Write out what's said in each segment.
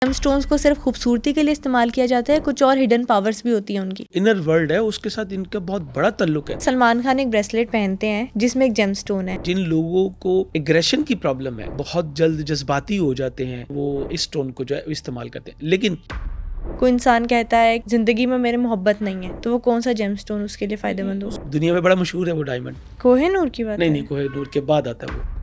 Gemstones को सिर्फ खूबसूरती के लिए इस्तेमाल किया जाता है, कुछ और हिडन पावर्स भी होती हैं उनकी। इनर वर्ल्ड है, उसके साथ इनका बहुत बड़ा ताल्लुक है। सलमान खान एक ब्रेसलेट पहनते हैं जिसमें एक जेमस्टोन है। जिन लोगों को एग्रेशन की प्रॉब्लम है, बहुत जल्द जज्बाती हो जाते हैं, वो इस स्टोन को जो है इस्तेमाल करते हैं। लेकिन कोई इंसान कहता है जिंदगी में मेरे मोहब्बत नहीं है, तो वो कौन सा जेमस्टोन उसके लिए फायदेमंद हो? दुनिया में बड़ा मशहूर है वो डायमंड। कोहिनूर की बात नहीं, कोहिनूर के बाद आता है वो।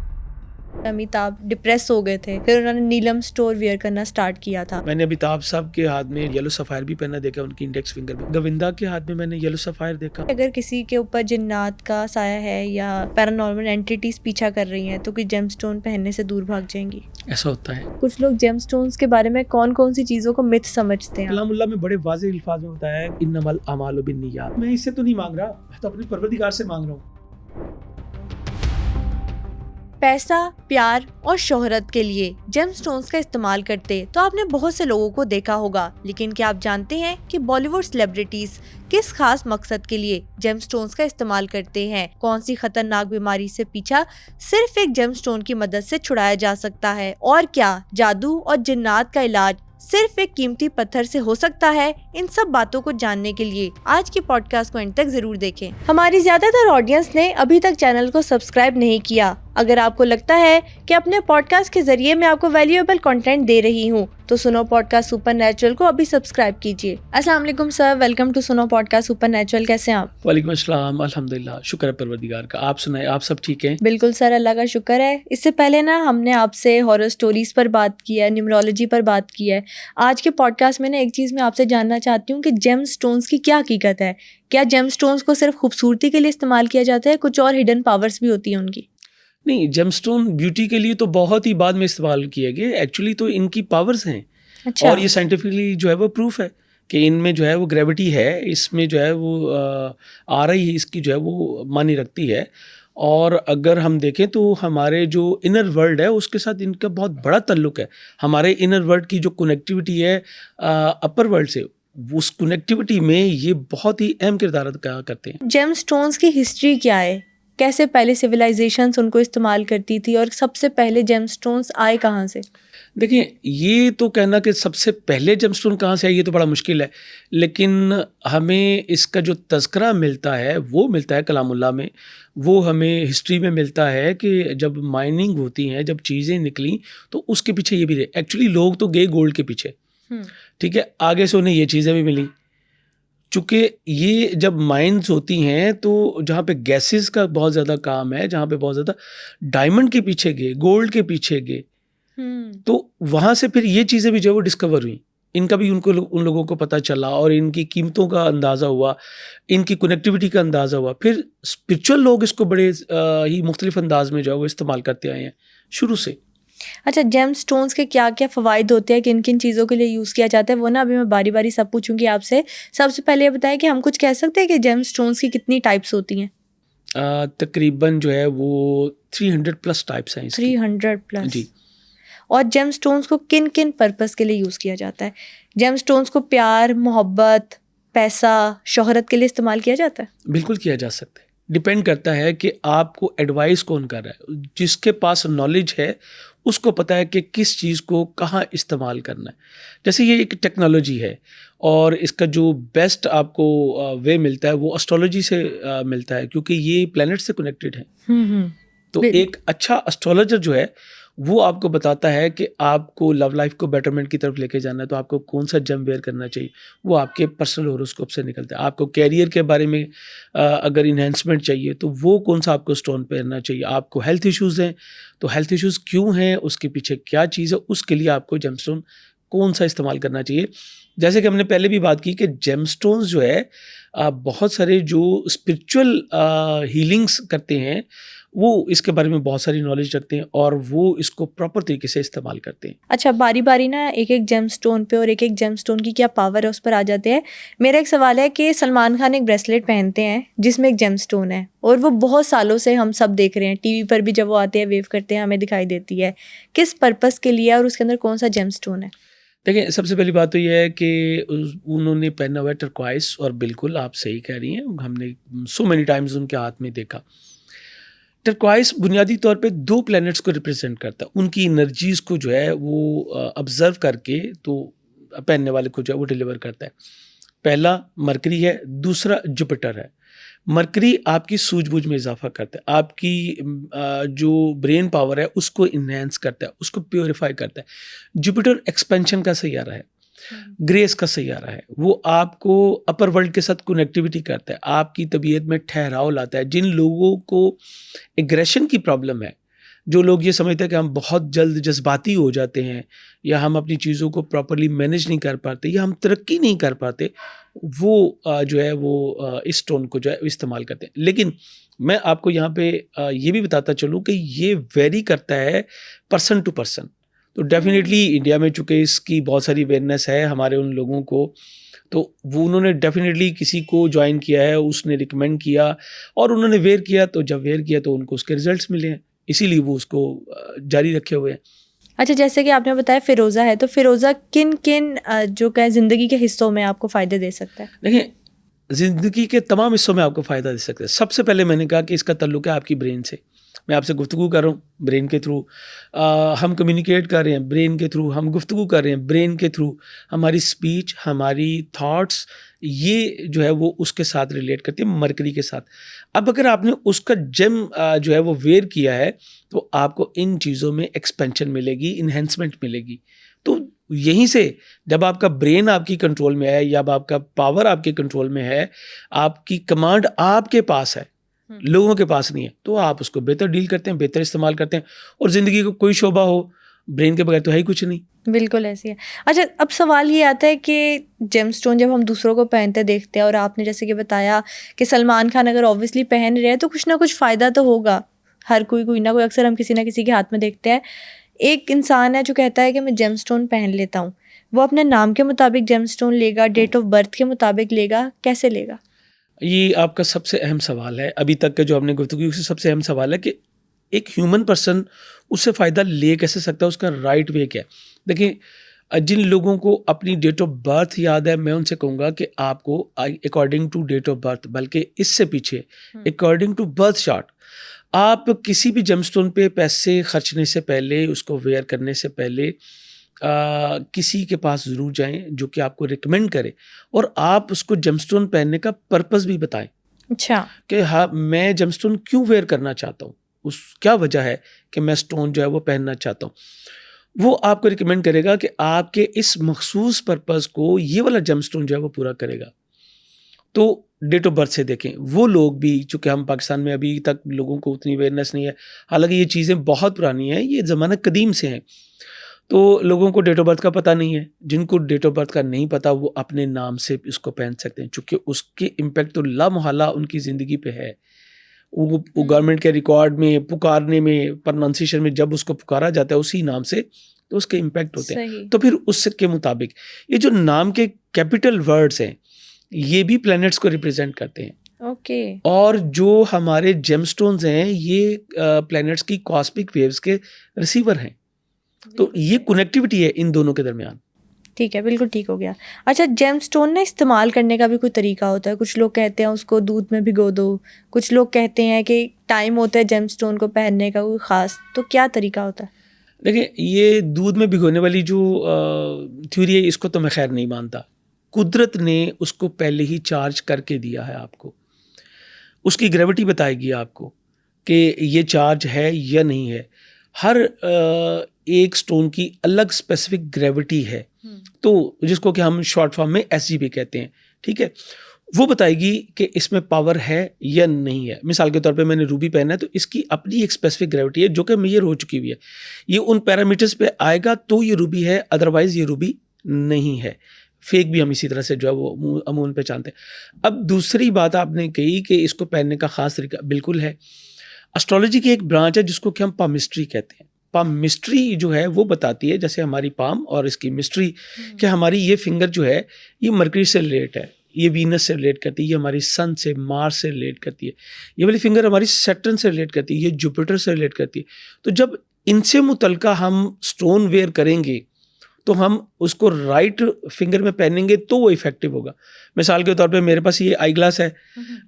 अमिताभ डिप्रेस हो गए थे, फिर उन्होंने नीलम स्टोर वियर करना स्टार्ट किया था। मैंने अमिताभ साहब के हाथ में येलो सफायर भी पहना देखा, उनकी इंडेक्स फिंगर में। गोविंदा के हाथ में मैंने येलो सफायर देखा। अगर किसी के ऊपर जिन्नात का साया है या पैरानॉर्मल एंटिटीज पीछा कर रही हैं, तो कोई जेमस्टोन पहनने से दूर भाग जाएंगी। ऐसा होता है। कुछ लोग जेमस्टोन्स के बारे में कौन कौन सी चीजों को मिथ समझते हैं। कलामुल्लाह में बड़े वाज़ेह अल्फाज में बताया है, इन्नमल अमालु बिन्नियात। मैं इससे तो नहीं मांग रहा, मैं तो अपने परवरदिगार से मांग रहा हूँ। पैसा, प्यार और शोहरत के लिए जेमस्टोन्स का इस्तेमाल करते तो आपने बहुत से लोगों को देखा होगा, लेकिन क्या आप जानते हैं कि बॉलीवुड सेलिब्रिटीज किस खास मकसद के लिए जेमस्टोन्स का इस्तेमाल करते हैं? कौन सी खतरनाक बीमारी से पीछा सिर्फ एक जेमस्टोन की मदद से छुड़ाया जा सकता है? और क्या जादू और जिन्नात का इलाज सिर्फ एक कीमती पत्थर से हो सकता है? इन सब बातों को जानने के लिए आज की पॉडकास्ट को एंड तक जरूर देखें। हमारी ज्यादातर ऑडियंस ने अभी तक चैनल को सब्सक्राइब नहीं किया। अगर आपको लगता है कि अपने पॉडकास्ट के जरिए मैं आपको वैल्यूएबल कंटेंट दे रही हूँ, तो सुनो पॉडकास्ट सुपरनैचुरल को अभी सब्सक्राइब कीजिए। अस्सलाम वालेकुम सर, वेलकम टू सुनो पॉडकास्ट सुपरनैचुरल। कैसे हैं आप? वालेकुम अस्सलाम, अल्हम्दुलिल्लाह, शुक्र है परवरदिगार का। आप सुनाए, आप सब ठीक हैं? बिल्कुल सर, अल्लाह का शुक्र है। इससे पहले ना हमने आपसे हॉरर स्टोरीज पर बात की है, न्यूमरोलॉजी पर बात की है। आज के पॉडकास्ट में ना एक चीज़ मैं आपसे जानना चाहती हूँ कि जेम स्टोन्स की क्या हकीकत है। क्या जेम स्टोन्स को सिर्फ खूबसूरती के लिए इस्तेमाल किया जाता है, कुछ और हिडन पावर्स भी होती हैं उनकी? नहीं, जेमस्टोन ब्यूटी के लिए तो बहुत ही बाद में इस्तेमाल किए गए। एक्चुअली तो इनकी पावर्स हैं। अच्छा। और ये साइंटिफिकली जो है वो प्रूफ है कि इनमें जो है वो ग्रेविटी है, इसमें जो है वो आ रही है, इसकी जो है वो मानी रखती है। और अगर हम देखें तो हमारे जो इनर वर्ल्ड है उसके साथ इनका बहुत बड़ा ताल्लुक है। हमारे इनर वर्ल्ड की जो कनेक्टिविटी है अपर वर्ल्ड से, उस कनेक्टिविटी में ये बहुत ही अहम किरदार अदा करते हैं। जेम स्टोन्स की हिस्ट्री क्या है? कैसे पहले सिविलाइजेशंस उनको इस्तेमाल करती थी और सबसे पहले जेम स्टोन्स आए कहाँ से? देखिए, ये तो कहना कि सबसे पहले जेमस्टोन कहाँ से है, ये तो बड़ा मुश्किल है। लेकिन हमें इसका जो तज़किरा मिलता है वो मिलता है कलामुल्लाह में। वो हमें हिस्ट्री में मिलता है कि जब माइनिंग होती हैं, जब चीज़ें निकली, तो उसके पीछे ये भी रहे। एक्चुअली लोग तो गए गोल्ड के पीछे, ठीक है, आगे से उन्हें ये चीज़ें भी मिली। चूँकि ये जब माइन्स होती हैं तो जहाँ पे गैसेस का बहुत ज़्यादा काम है, जहाँ पे बहुत ज़्यादा डायमंड के पीछे गए, गोल्ड के पीछे गए, तो वहाँ से फिर ये चीज़ें भी जो है वो डिस्कवर हुई। इनका भी उन लोगों को पता चला और इनकी कीमतों का अंदाज़ा हुआ, इनकी कनेक्टिविटी का अंदाज़ा हुआ। फिर स्पिरिचुअल लोग इसको बड़े ही मुख्तलिफ अंदाज में जो है वो इस्तेमाल करते आए हैं शुरू से। अच्छा, जेम स्टोन्स के क्या क्या फ़वाइद होते हैं, किन किन चीज़ों के लिए यूज़ किया जाता है, वो ना अभी मैं बारी बारी सब पूछूंगी आपसे। सबसे पहले ये बताएं कि हम कुछ कह सकते हैं कि जेम स्टोन्स की कितनी टाइप्स होती हैं? तकरीबन जो है वो 300 प्लस टाइप्स हैं इसकी। 300 प्लस जी। और जेम स्टोन्स को किन किन पर्पस के लिए यूज़ किया जाता है? जेम स्टोन्स को प्यार, मोहब्बत, पैसा, शोहरत के लिए इस्तेमाल किया जाता है? बिल्कुल किया जा सकता है। डिपेंड करता है कि आपको एडवाइस कौन कर रहा है। जिसके पास नॉलेज है उसको पता है कि किस चीज़ को कहाँ इस्तेमाल करना है। जैसे ये एक टेक्नोलॉजी है और इसका जो बेस्ट आपको वे मिलता है वो एस्ट्रोलॉजी से मिलता है, क्योंकि ये प्लैनेट से कनेक्टेड है। तो एक अच्छा एस्ट्रोलॉजर जो है वो आपको बताता है कि आपको लव लाइफ को बेटरमेंट की तरफ लेके जाना है तो आपको कौन सा जम वेयर करना चाहिए। वो आपके पर्सनल होरोस्कोप से निकलता है। आपको कैरियर के बारे में अगर इन्हेंसमेंट चाहिए तो वो कौन सा आपको स्टोन पहनना चाहिए। आपको हेल्थ इश्यूज़ हैं तो हेल्थ इश्यूज़ क्यों हैं, उसके पीछे क्या चीज़ है, उसके लिए आपको जेमस्टोन कौन सा इस्तेमाल करना चाहिए। जैसे कि हमने पहले भी बात की कि जेमस्टोन्स जो है बहुत सारे जो स्पिरिचुअल हीलिंग्स करते हैं वो इसके बारे में बहुत सारी नॉलेज रखते हैं और वो इसको प्रॉपर तरीके से इस्तेमाल करते हैं। अच्छा, बारी बारी ना एक एक जेम स्टोन पे और एक एक जेम स्टोन की क्या पावर है उस पर आ जाते हैं। मेरा एक सवाल है कि सलमान खान एक ब्रेसलेट पहनते हैं जिसमें एक जेम स्टोन है और वो बहुत सालों से हम सब देख रहे हैं, टीवी पर भी जब वो आते हैं वेव करते हैं हमें दिखाई देती है। किस पर्पस के लिए और उसके अंदर कौन सा जेम स्टोन है? देखिए, सबसे पहली बात तो ये है कि उन्होंने पहना हुआ है टर्क्वाइस, और बिल्कुल आप सही कह रही हैं, हमने सो मेनी टाइम्स उनके हाथ में देखा। टर्क्वाइस बुनियादी तौर पे 2 प्लैनेट्स को रिप्रेजेंट करता है, उनकी एनर्जीज़ को जो है वो ऑब्ज़र्व करके तो पहनने वाले को जो है वो डिलीवर करता है। पहला मरकरी है, दूसरा जुपिटर है। मरकरी आपकी सूझबूझ में इजाफा करता है, आपकी जो ब्रेन पावर है उसको इन्हेंस करता है, उसको प्योरीफाई करता है। जुपिटर एक्सपेंशन का सैयारा है, ग्रेस का सैयारा है, वो आपको अपर वर्ल्ड के साथ कनेक्टिविटी करता है, आपकी तबीयत में ठहराव लाता है। जिन लोगों को एग्रेशन की प्रॉब्लम है, जो लोग ये समझते हैं कि हम बहुत जल्द जज्बाती हो जाते हैं या हम अपनी चीज़ों को प्रॉपर्ली मैनेज नहीं कर पाते या हम तरक्की नहीं कर पाते, वो जो है वो इस टोन को जो है इस्तेमाल करते हैं। लेकिन मैं आपको यहाँ पे ये भी बताता चलूँ कि ये वेरी करता है पर्सन टू पर्सन। तो डेफिनेटली इंडिया में चूँकि इसकी बहुत सारी अवेयरनेस है हमारे उन लोगों को, तो वो उन्होंने डेफिनेटली किसी को ज्वाइन किया है, उसने रिकमेंड किया और उन्होंने वेयर किया, तो जब वेयर किया तो उनको उसके रिजल्ट्स मिले हैं, इसीलिए वो उसको जारी रखे हुए हैं। अच्छा, जैसे कि आपने बताया फिरोज़ा है, तो फिरोज़ा किन किन जो क्या ज़िंदगी के हिस्सों में आपको फ़ायदे दे सकता है? देखिए, ज़िंदगी के तमाम हिस्सों में आपको फ़ायदा दे सकता है। सबसे पहले मैंने कहा कि इसका ताल्लुक है आपकी ब्रेन से। मैं आपसे गुफ्तगू कर रहा हूँ ब्रेन के थ्रू, हम कम्युनिकेट कर रहे हैं ब्रेन के थ्रू, हम गुफ्तगू कर रहे हैं ब्रेन के थ्रू, हमारी स्पीच, हमारी थॉट्स, ये जो है वो उसके साथ रिलेट करती है, मरकरी के साथ। अब अगर आपने उसका जेम जो है वो वेयर किया है, तो आपको इन चीज़ों में एक्सपेंशन मिलेगी, इन्हेंसमेंट मिलेगी। तो यहीं से जब आपका ब्रेन आपकी कंट्रोल में है या आपका पावर आपके कंट्रोल में है, आपकी कमांड आपके पास है, लोगों के पास नहीं है, तो आप उसको बेहतर डील करते हैं, बेहतर इस्तेमाल करते हैं। और ज़िंदगी को कोई शोबा हो, ब्रेन के बगैर तो है ही कुछ नहीं। बिल्कुल ऐसी है। अच्छा, अब सवाल ये आता है कि जेमस्टोन जब हम दूसरों को पहनते देखते हैं, और आपने जैसे कि बताया कि सलमान खान अगर ऑब्वियसली पहन रहे हैं तो कुछ ना कुछ फ़ायदा तो होगा। हर कोई ना कोई, अक्सर हम किसी ना किसी के हाथ में देखते हैं। एक इंसान है जो कहता है कि मैं जेमस्टोन पहन लेता हूँ, वो अपने नाम के मुताबिक जेमस्टोन लेगा, डेट ऑफ बर्थ के मुताबिक लेगा, कैसे लेगा? ये आपका सबसे अहम सवाल है, अभी तक का जो हमने गुफ्तगू की, उससे सबसे अहम सवाल है कि एक ह्यूमन पर्सन उससे फ़ायदा ले कैसे सकता है, उसका राइट वे क्या है। देखिए, जिन लोगों को अपनी डेट ऑफ बर्थ याद है, मैं उनसे कहूँगा कि आपको according to date of birth, बल्कि इससे पीछे अकॉर्डिंग टू बर्थ चार्ट, आप किसी भी जेमस्टोन पे पैसे खर्चने से पहले, उसको वेयर करने से पहले किसी के पास ज़रूर जाएं जो कि आपको रिकमेंड करे, और आप उसको जेमस्टोन पहनने का पर्पस भी बताएं। अच्छा, कि हाँ, मैं जेमस्टोन क्यों वेयर करना चाहता हूँ, उस क्या वजह है कि मैं स्टोन जो है वो पहनना चाहता हूँ। वो आपको रिकमेंड करेगा कि आपके इस मखसूस पर्पस को ये वाला जेमस्टोन जो है वो पूरा करेगा। तो डेट ऑफ बर्थ से देखें, वो लोग भी, चूँकि हम पाकिस्तान में अभी तक लोगों को उतनी अवेयरनेस नहीं है, हालांकि ये चीज़ें बहुत पुरानी हैं, ये ज़माना कदीम से हैं, तो लोगों को डेट ऑफ बर्थ का पता नहीं है। जिनको डेट ऑफ बर्थ का नहीं पता, वो अपने नाम से इसको पहन सकते हैं, चूँकि उसके इम्पेक्ट तो लामहला उनकी ज़िंदगी पे है। वो गवर्नमेंट के रिकॉर्ड में, पुकारने में, प्रोनाउंसिएशन में जब उसको पुकारा जाता है उसी नाम से, तो उसके इम्पैक्ट होते हैं। तो फिर उसके मुताबिक ये जो नाम के कैपिटल वर्ड्स हैं, ये भी प्लैनेट्स को रिप्रेजेंट करते हैं। ओके। और जो हमारे जेमस्टोन्स हैं, ये प्लैनेट्स की कॉस्मिक वेव्स के रिसीवर हैं। तो ये कनेक्टिविटी है इन दोनों के दरमियान। ठीक है, बिल्कुल ठीक हो गया। अच्छा, जेमस्टोन ना इस्तेमाल करने का भी कोई तरीका होता है? कुछ लोग कहते हैं उसको दूध में भिगो दो, कुछ लोग कहते हैं कि टाइम होता है जेमस्टोन को पहनने का कोई ख़ास, तो क्या तरीका होता है? देखिए, ये दूध में भिगोने वाली जो थ्योरी है, इसको तो मैं खैर नहीं मानता। कुदरत ने उसको पहले ही चार्ज करके दिया है आपको, उसकी ग्रेविटी बताएगी आपको कि ये चार्ज है या नहीं है। हर एक स्टोन की अलग स्पेसिफिक ग्रेविटी है, तो जिसको कि हम शॉर्ट फॉर्म में SGP कहते हैं, ठीक है। वो बताएगी कि इसमें पावर है या नहीं है। मिसाल के तौर पे मैंने रूबी पहना है, तो इसकी अपनी एक स्पेसिफिक ग्रेविटी है जो कि मेजर हो चुकी हुई है। ये उन पैरामीटर्स पे आएगा तो ये रूबी है, अदरवाइज ये रूबी नहीं है। फेक भी हम इसी तरह से जो है वो अमूमन पहचानते हैं। अब दूसरी बात आपने कही कि इसको पहनने का ख़ास तरीका, बिल्कुल है। एस्ट्रोलॉजी की एक ब्रांच है जिसको कि हम पामिस्ट्री कहते हैं। पामिस्ट्री जो है वो बताती है, जैसे हमारी पाम और इसकी मिस्ट्री, कि हमारी ये फिंगर जो है ये मरकरी से रिलेट है, ये वीनस से रिलेट करती है, ये हमारी सन से, मार्स से रिलेट करती है, ये वाली फिंगर हमारी सैटर्न से रिलेट करती है, ये जुपिटर से रिलेट करती है। तो जब इनसे मुतल्लिका हम स्टोन वेयर करेंगे तो हम उसको राइट फिंगर में पहनेंगे तो वो इफेक्टिव होगा। मिसाल के तौर पे मेरे पास ये आई ग्लास है,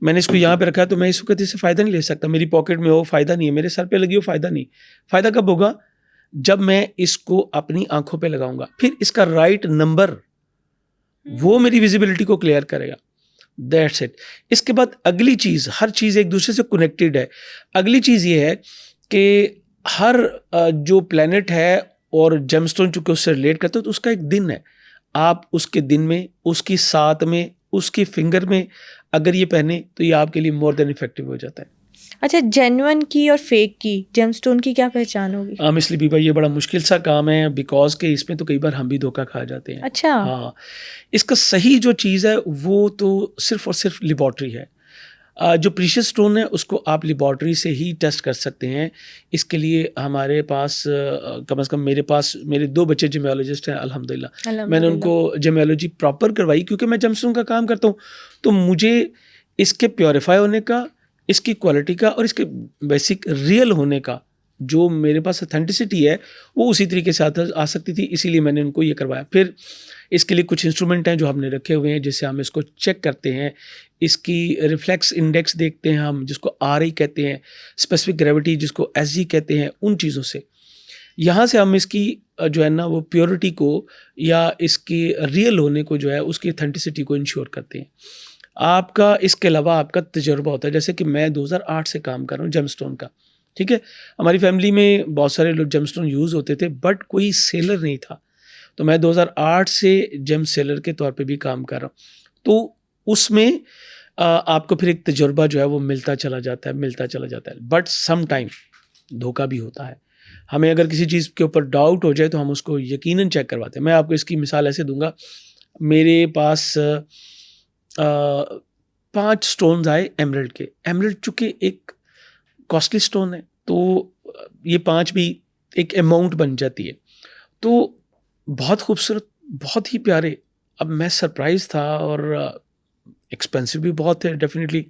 मैंने इसको यहाँ पे रखा है, तो मैं इस वक्त इससे फ़ायदा नहीं ले सकता। मेरी पॉकेट में हो, फ़ायदा नहीं है। मेरे सर पे लगी हो, फ़ायदा नहीं। फ़ायदा कब होगा? जब मैं इसको अपनी आंखों पे लगाऊंगा, फिर इसका राइट नंबर वो मेरी विजिबिलिटी को क्लियर करेगा। That's it. इसके बाद अगली चीज़, हर चीज़ एक दूसरे से कनेक्टेड है। अगली चीज़ ये है कि हर जो प्लैनेट है और जेमस्टोन चूंकि उससे रिलेट करते हो, तो उसका एक दिन है। आप उसके दिन में, उसकी साथ में, उसकी फिंगर में अगर ये पहने तो ये आपके लिए मोर देन इफेक्टिव हो जाता है। अच्छा, जेन्युइन की और फेक की, जेमस्टोन की क्या पहचान होगी? इसलिए भी भाई ये बड़ा मुश्किल सा काम है, बिकॉज के इसमें तो कई बार हम भी धोखा खा जाते हैं। अच्छा। हाँ, इसका सही जो चीज़ है वो तो सिर्फ और सिर्फ लेबॉर्ट्री है। जो प्रीशियस स्टोन है उसको आप लेबॉर्ट्री से ही टेस्ट कर सकते हैं। इसके लिए हमारे पास कम से कम मेरे 2 बच्चे जेमियोलॉजिस्ट हैं, अल्हम्दुलिल्लाह। मैंने उनको जेमियोलॉजी प्रॉपर करवाई, क्योंकि मैं जेमस्टोन का काम करता हूँ, तो मुझे इसके प्योरीफाई होने का, इसकी क्वालिटी का और इसके बेसिक रियल होने का जो मेरे पास ऑथेंटिसिटी है वो उसी तरीके से आ सकती थी, इसीलिए मैंने उनको ये करवाया। फिर इसके लिए कुछ इंस्ट्रूमेंट हैं जो हमने रखे हुए हैं, जिससे हम इसको चेक करते हैं। इसकी रिफ्लेक्स इंडेक्स देखते हैं हम, जिसको RI कहते हैं, स्पेसिफिक ग्रेविटी जिसको SG कहते हैं। उन चीज़ों से यहाँ से हम इसकी जो है ना वो प्योरिटी को या इसकी रियल होने को जो है उसकी ऑथेंटिसिटी को इंश्योर करते हैं। आपका इसके अलावा आपका तजुर्बा होता है। जैसे कि मैं 2008 से काम कर रहा हूँ जेमस्टोन का, ठीक है। हमारी फैमिली में बहुत सारे लोग जेमस्टोन यूज़ होते थे, बट कोई सेलर नहीं था, तो मैं 2008 से जेम सेलर के तौर पे भी काम कर रहा हूँ। तो उसमें आपको फिर एक तजुर्बा जो है वो मिलता चला जाता है। बट सम टाइम धोखा भी होता है। हमें अगर किसी चीज़ के ऊपर डाउट हो जाए तो हम उसको यकीनन चेक करवाते हैं। मैं आपको इसकी मिसाल ऐसे दूंगा, मेरे पास 5 स्टोन्स आए एमरल्ड के। एमरल्ड चूँकि एक कॉस्टली स्टोन है, तो ये 5 भी एक अमाउंट बन जाती है। तो बहुत खूबसूरत, बहुत ही प्यारे। अब मैं सरप्राइज़ था और एक्सपेंसिव भी बहुत थे डेफिनेटली।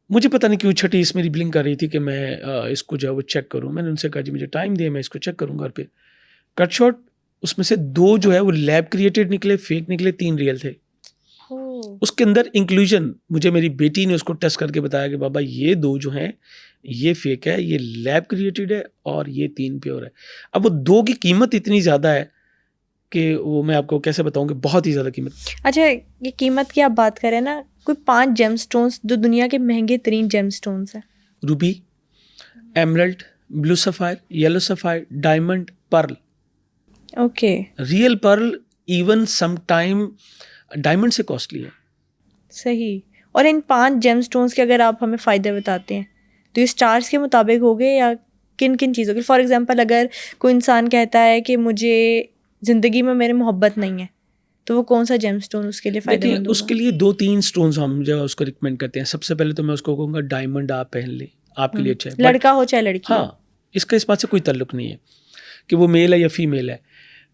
मुझे पता नहीं क्यों छठी इस मेरी ब्लिंक कर रही थी कि मैं इसको जो है वो चेक करूँ। मैंने उनसे कहा जी मुझे टाइम दिए, मैं इसको चेक करूँगा। और फिर कट शॉट, उसमें से 2 जो है वो लैब क्रिएटेड निकले, फेक निकले, 3 रियल थे। उसके अंदर इंक्लूजन मुझे मेरी बेटी ने उसको टेस्ट करके बताया कि बाबा ये 2 जो हैं ये फेक है, ये लैब क्रिएटेड है और ये 3 प्योर है। अब वो 2 की कीमत इतनी ज़्यादा है कि वो मैं आपको कैसे बताऊं कि बहुत ही ज़्यादा कीमत। अच्छा, ये कीमत की आप बात करें ना, कोई 5 जेमस्टोन्स जो दुनिया के महंगे तरीन जेमस्टोन्स हैं? Ruby, emerald, blue sapphire, yellow sapphire, diamond, pearl. Okay. Real pearl even some time diamond से कॉस्टली है। सही। और इन 5 जेमस्टोन्स के अगर आप हमें फ़ायदे बताते हैं तो ये स्टार्स के मुताबिक हो गए या किन किन चीज़ों के? फॉर एग्जांपल अगर कोई इंसान कहता है कि मुझे ज़िंदगी में मेरे मोहब्बत नहीं है, तो वो कौन सा जेमस्टोन उसके लिए फ़ायदेमंद होगा? उसके लिए 2-3 स्टोन्स हम जो है उसको रिकमेंड करते हैं। सबसे पहले तो मैं उसको कहूँगा डायमंड आप पहन लें, आपके लिए अच्छा है। लड़का हो चाहे लड़की हो। हाँ, इसका इस बात से कोई ताल्लुक नहीं है कि वो मेल है या फीमेल है।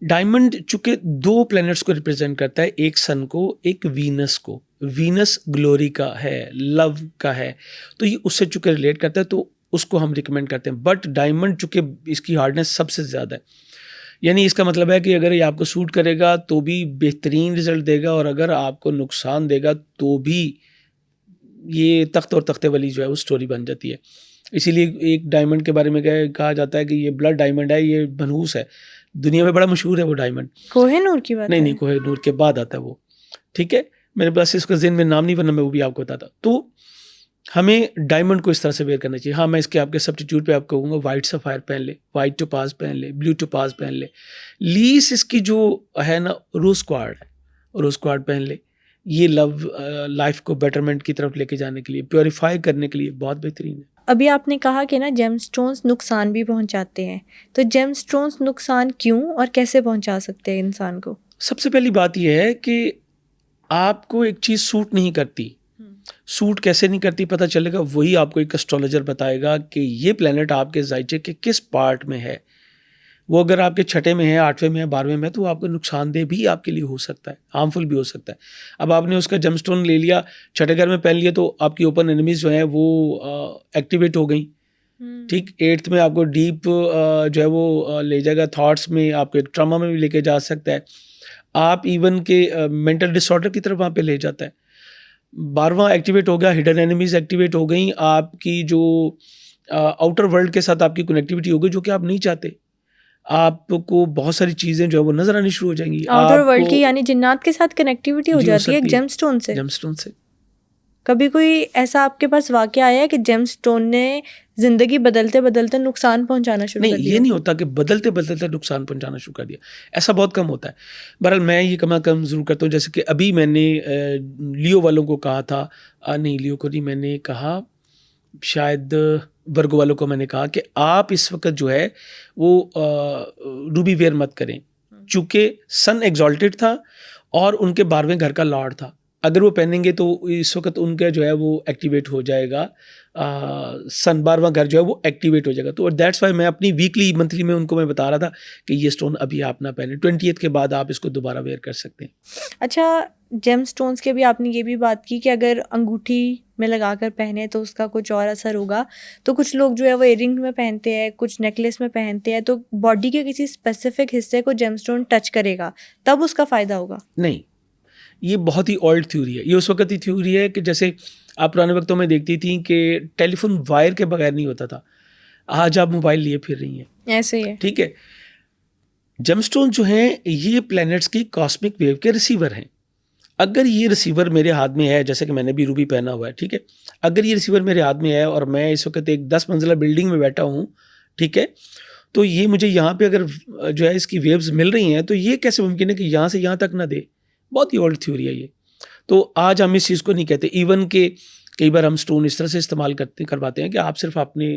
डायमंड चूंकि 2 प्लैनेट्स को रिप्रेजेंट करता है, एक सन को, एक वीनस को। वीनस ग्लोरी का है, लव का है, तो ये उससे चूंकि रिलेट करता है तो उसको हम रिकमेंड करते हैं। बट डायमंड चूंकि इसकी हार्डनेस सबसे ज़्यादा है, यानी इसका मतलब है कि अगर ये आपको सूट करेगा तो भी बेहतरीन रिजल्ट देगा, और अगर आपको नुकसान देगा तो भी ये तख्त और तख्ते वाली जो है वो स्टोरी बन जाती है। इसीलिए एक डायमंड के बारे में कहा जाता है कि ये ब्लड डायमंड है, ये बनहूस है। दुनिया में बड़ा मशहूर है वो डायमंड। कोहिनूर की बात नहीं, कोहिनूर के बाद आता है वो, ठीक है। मेरे पास इसका ज़हन में नाम नहीं, वरना मैं वो भी आपको बताता। तो हमें डायमंड को इस तरह से वेयर करना चाहिए। हाँ, मैं इसके आपके सब्स्टिट्यूट पे आपको कहूँगा वाइट सफ़ायर पहन ले, वाइट टोपाज पहन ले, ब्लू टोपाज पहन ले। लीस इसकी जो है ना रोज़ क्वार्ड है, रोज़ क्वार्ड पहन ले। ये लव लाइफ को बेटरमेंट की तरफ लेके जाने के लिए, प्योरीफाई करने के लिए बहुत बेहतरीन है। अभी आपने कहा कि ना जेमस्टोन्स नुकसान भी पहुंचाते हैं, तो जेमस्टोन्स नुकसान क्यों और कैसे पहुंचा सकते हैं इंसान को? सबसे पहली बात यह है कि आपको एक चीज़ सूट नहीं करती। सूट कैसे नहीं करती पता चलेगा, वही आपको एक एस्ट्रोलॉजर बताएगा कि ये प्लेनेट आपके जायचे के किस पार्ट में है। वो अगर आपके 6ठे में है, 8वें में है, 12वें में है, तो आपको नुकसानदेह भी आपके लिए हो सकता है, हार्मफुल भी हो सकता है। अब आपने उसका जेमस्टोन ले लिया, 6ठे घर में पहन लिया, तो आपकी ओपन एनिमीज जो हैं वो एक्टिवेट हो गई, ठीक, 8th में आपको डीप जो है वो ले जाएगा थॉट्स में, आपको एक ट्रॉमा में भी लेके जा सकता है, आप इवन के मेंटल डिसऑर्डर की तरफ वहाँ पे ले जाता है। 12वां एक्टिवेट हो गया, हिडन एनिमीज एक्टिवेट हो गई, आपकी जो आउटर वर्ल्ड के साथ आपकी कनेक्टिविटी हो गई जो कि आप नहीं चाहते। आपको बहुत सारी चीज़ें जो है वो नज़र आनी शुरू हो जाएंगी। आउटर वर्ल्ड की यानी जिन्नात के साथ कनेक्टिविटी हो जाती है एक जेमस्टोन से। जेमस्टोन से कभी कोई ऐसा आपके पास वाकया आया है कि जेमस्टोन ने जिंदगी बदलते बदलते नुकसान पहुंचाना शुरू कर नहीं, दिया? ये नहीं होता कि बदलते बदलते नुकसान पहुंचाना शुरू कर दिया, ऐसा बहुत कम होता है। बहरहाल मैं ये कम ज़रूर करता हूँ, जैसे कि अभी मैंने लियो वालों को कहा था, नहीं लियो को नहीं, मैंने कहा शायद वर्गो वालों को मैंने कहा कि आप इस वक्त जो है वो रूबी वेयर मत करें, चूँकि सन एग्जॉल्टेड था और उनके 12वें घर का लॉर्ड था। अगर वो पहनेंगे तो इस वक्त उनका जो है वो एक्टिवेट हो जाएगा, सन 12वां घर जो है वो एक्टिवेट हो जाएगा। तो दैट्स वाई मैं अपनी वीकली मंथली में उनको मैं बता रहा था कि ये स्टोन अभी आप ना पहने, 20th के बाद आप इसको दोबारा वेयर कर सकते हैं। अच्छा, जेम स्टोन्स के भी आपने ये भी बात की कि अगर अंगूठी में लगाकर पहने तो उसका कुछ और असर होगा, तो कुछ लोग जो है वो इयरिंग में पहनते हैं, कुछ नेकलेस में पहनते हैं, तो बॉडी के किसी स्पेसिफिक हिस्से को जेमस्टोन टच करेगा तब उसका फ़ायदा होगा? नहीं, ये बहुत ही ओल्ड थ्योरी है। ये उस वक्त की थ्योरी है कि जैसे आप पुराने वक्तों में देखती थी कि टेलीफोन वायर के बगैर नहीं होता था, आज आप मोबाइल लिए फिर रही हैं, ऐसे ही है। ठीक है। जेमस्टोन जो हैं ये प्लैनेट्स की कॉस्मिक वेव के रिसीवर हैं। अगर ये रिसीवर मेरे हाथ में है, जैसे कि मैंने भी रूबी पहना हुआ है, ठीक है, अगर ये रिसीवर मेरे हाथ में है और मैं इस वक्त एक 10 मंजिला बिल्डिंग में बैठा हूँ, ठीक है, तो ये मुझे यहाँ पे अगर जो है इसकी वेव्स मिल रही हैं, तो ये कैसे मुमकिन है कि यहाँ से यहाँ तक ना दे? बहुत ही ओल्ड थ्योरी है ये। तो आज हम इस चीज़ को नहीं कहते। इवन के कई बार हम स्टोन इस तरह से इस्तेमाल करवाते हैं कि आप सिर्फ अपने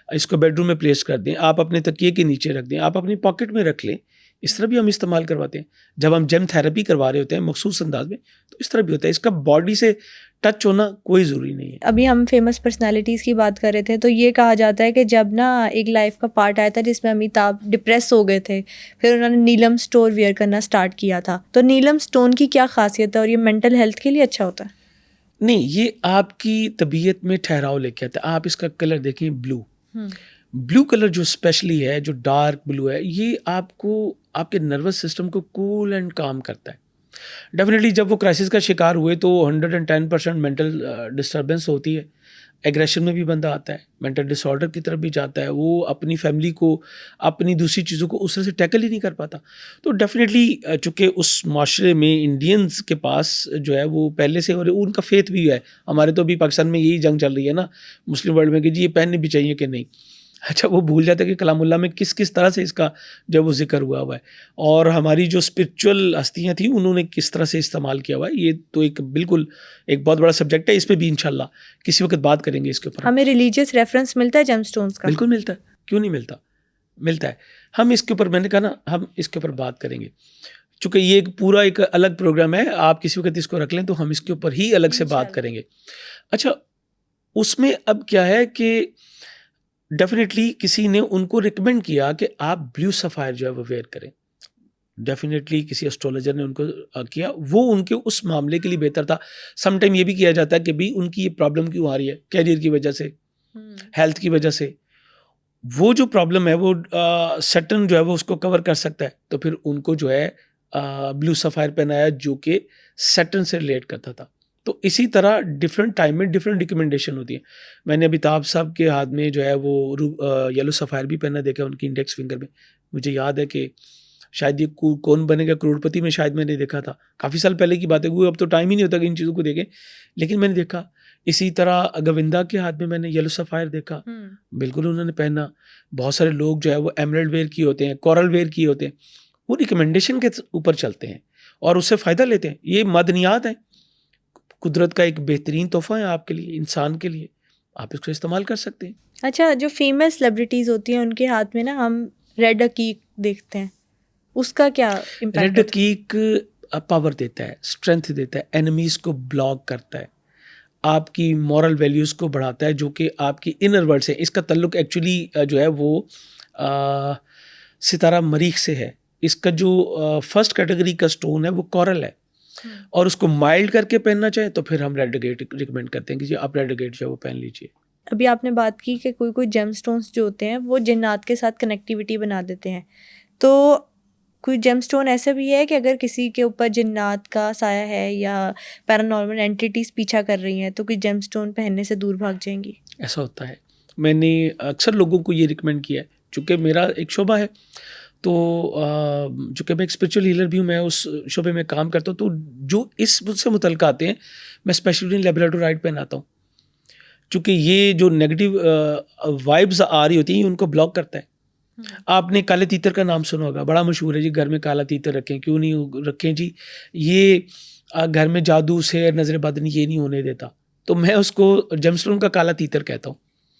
इसको बेडरूम में प्लेस कर दें, आप अपने तकिए के नीचे रख दें, आप अपनी पॉकेट में रख लें, इस तरह भी हम इस्तेमाल करवाते हैं। जब हम जेम थेरेपी करवा रहे होते हैं मखसूस अंदाज में, तो इस तरह भी होता है। इसका बॉडी से टच होना कोई ज़रूरी नहीं है। अभी हम फेमस पर्सनालिटीज़ की बात कर रहे थे, तो ये कहा जाता है कि जब ना एक लाइफ का पार्ट आया था जिसमें अमिताभ डिप्रेस हो गए थे, फिर उन्होंने नीलम स्टोन वेयर करना स्टार्ट किया था। तो नीलम स्टोन की क्या खासियत है और ये मेंटल हेल्थ के लिए अच्छा होता है? नहीं, ये आपकी तबीयत में ठहराव लेके आता है। आप इसका कलर देखें, ब्लू कलर जो स्पेशली है, जो डार्क ब्लू है, ये आपको आपके नर्वस सिस्टम को कूल एंड काम करता है। डेफिनेटली जब वो क्राइसिस का शिकार हुए तो 110% मेंटल डिस्टर्बेंस होती है, एग्रेशन में भी बंदा आता है, मेंटल डिसऑर्डर की तरफ भी जाता है, वो अपनी फैमिली को, अपनी दूसरी चीज़ों को उस तरह से टैकल ही नहीं कर पाता। तो डेफिनेटली चूँकि उस माशरे में इंडियंस के पास जो है वो पहले से, और उनका फेथ भी है। हमारे तो अभी पाकिस्तान में यही जंग चल रही है ना मुस्लिम वर्ल्ड में कि जी ये पहनने भी चाहिए कि नहीं। अच्छा, वो भूल जाता है कि कलामुल्लाह में किस किस तरह से इसका जो वो जिक्र हुआ है, और हमारी जो स्पिरिचुअल हस्तियाँ थी उन्होंने किस तरह से इस्तेमाल किया हुआ है। ये तो एक बिल्कुल एक बहुत बड़ा सब्जेक्ट है, इस पे भी इंशाल्लाह किसी वक्त बात करेंगे इसके ऊपर। हमें रिलीजियस रेफरेंस मिलता है जेमस्टोन्स का? बिल्कुल मिलता है, क्यों नहीं मिलता, मिलता है। हम इसके ऊपर, मैंने कहा ना, हम इसके ऊपर बात करेंगे, चूँकि ये एक पूरा एक अलग प्रोग्राम है। आप किसी वक्त इसको रख लें तो हम इसके ऊपर ही अलग से बात करेंगे। अच्छा, उसमें अब क्या है कि डेफिनेटली किसी ने उनको रिकमेंड किया कि आप ब्लू सफ़ायर जो है वो वेयर करें। डेफिनेटली किसी एस्ट्रोलॉजर ने उनको किया, वो उनके उस मामले के लिए बेहतर था। समटाइम ये भी किया जाता है कि भाई उनकी ये प्रॉब्लम क्यों आ रही है, कैरियर की वजह से, हेल्थ की वजह से, वो जो प्रॉब्लम है वो सैटर्न जो है वो उसको कवर कर सकता है। तो फिर उनको जो है ब्लू सफ़ायर पहनाया जो कि सैटर्न से रिलेट करता था। तो इसी तरह डिफरेंट टाइम में डिफरेंट रिकमेंडेशन होती है। मैंने अमिताभ साहब के हाथ में जो है वो येलो सफ़ायर भी पहना देखा, उनकी इंडेक्स फिंगर में। मुझे याद है कि शायद ये कौन बनेगा करोड़पति में शायद मैंने देखा था, काफ़ी साल पहले की बात है, वो अब तो टाइम ही नहीं होता कि इन चीज़ों को देखें, लेकिन मैंने देखा। इसी तरह गोविंदा के हाथ में मैंने येलो सफ़ायर देखा, बिल्कुल उन्होंने पहना। बहुत सारे लोग जो है वो एमरल्ड वेयर किए होते हैं, कोरल वेयर किए होते हैं, वो रिकमेंडेशन के ऊपर चलते हैं और उससे फ़ायदा लेते हैं। ये मदनियात हैं, कुदरत का एक बेहतरीन तोहफ़ा है आपके लिए, इंसान के लिए, आप इसको इस्तेमाल कर सकते हैं। अच्छा, जो फीमेल सेलिब्रिटीज़ होती हैं उनके हाथ में ना हम रेड अकीक देखते हैं, उसका क्या इम्पैक्ट? रेड अकीक पावर देता है, स्ट्रेंथ देता है, एनिमीज़ को ब्लॉक करता है, आपकी मॉरल वैल्यूज़ को बढ़ाता है, जो कि आपकी इनर वर्ल्ड से। इसका तल्लुक एक्चुअली जो है वो सितारा मरीख से है। इसका जो फर्स्ट कैटेगरी का स्टोन है वो कोरल है, और उसको माइल्ड करके पहनना चाहें तो फिर हम रेड गेट रिकमेंड करते हैं कि जी आप रेड गेट जो है वो पहन लीजिए। अभी आपने बात की कि कोई कोई जेमस्टोन्स जो होते हैं वो जिन्नात के साथ कनेक्टिविटी बना देते हैं, तो कोई जेमस्टोन ऐसा भी है कि अगर किसी के ऊपर जिन्नात का साया है या पैरानॉर्मल एंटिटीज पीछा कर रही हैं तो कोई जेमस्टोन पहनने से दूर भाग जाएंगी? ऐसा होता है। मैंने अक्सर लोगों को ये रिकमेंड किया है, चूँकि मेरा एक शोबा है, तो चूँकि मैं एक स्पिरिचुअल हीलर भी हूँ, मैं उस शोबे में काम करता हूँ, तो जो इस मुझसे मुतल्लिक़ आते हैं मैं स्पेशली लैब्राडोराइट पहनाता हूँ, चूँकि ये जो नेगेटिव वाइब्स आ रही होती हैं ये उनको ब्लॉक करता है। आपने काले तीतर का नाम सुना होगा, बड़ा मशहूर है जी, घर में काला तीतर रखें, क्यों नहीं रखें जी, ये घर में जादू से नज़र बद ये नहीं होने देता, तो मैं उसको जेमस्टोन का काला तीतर कहता हूँ।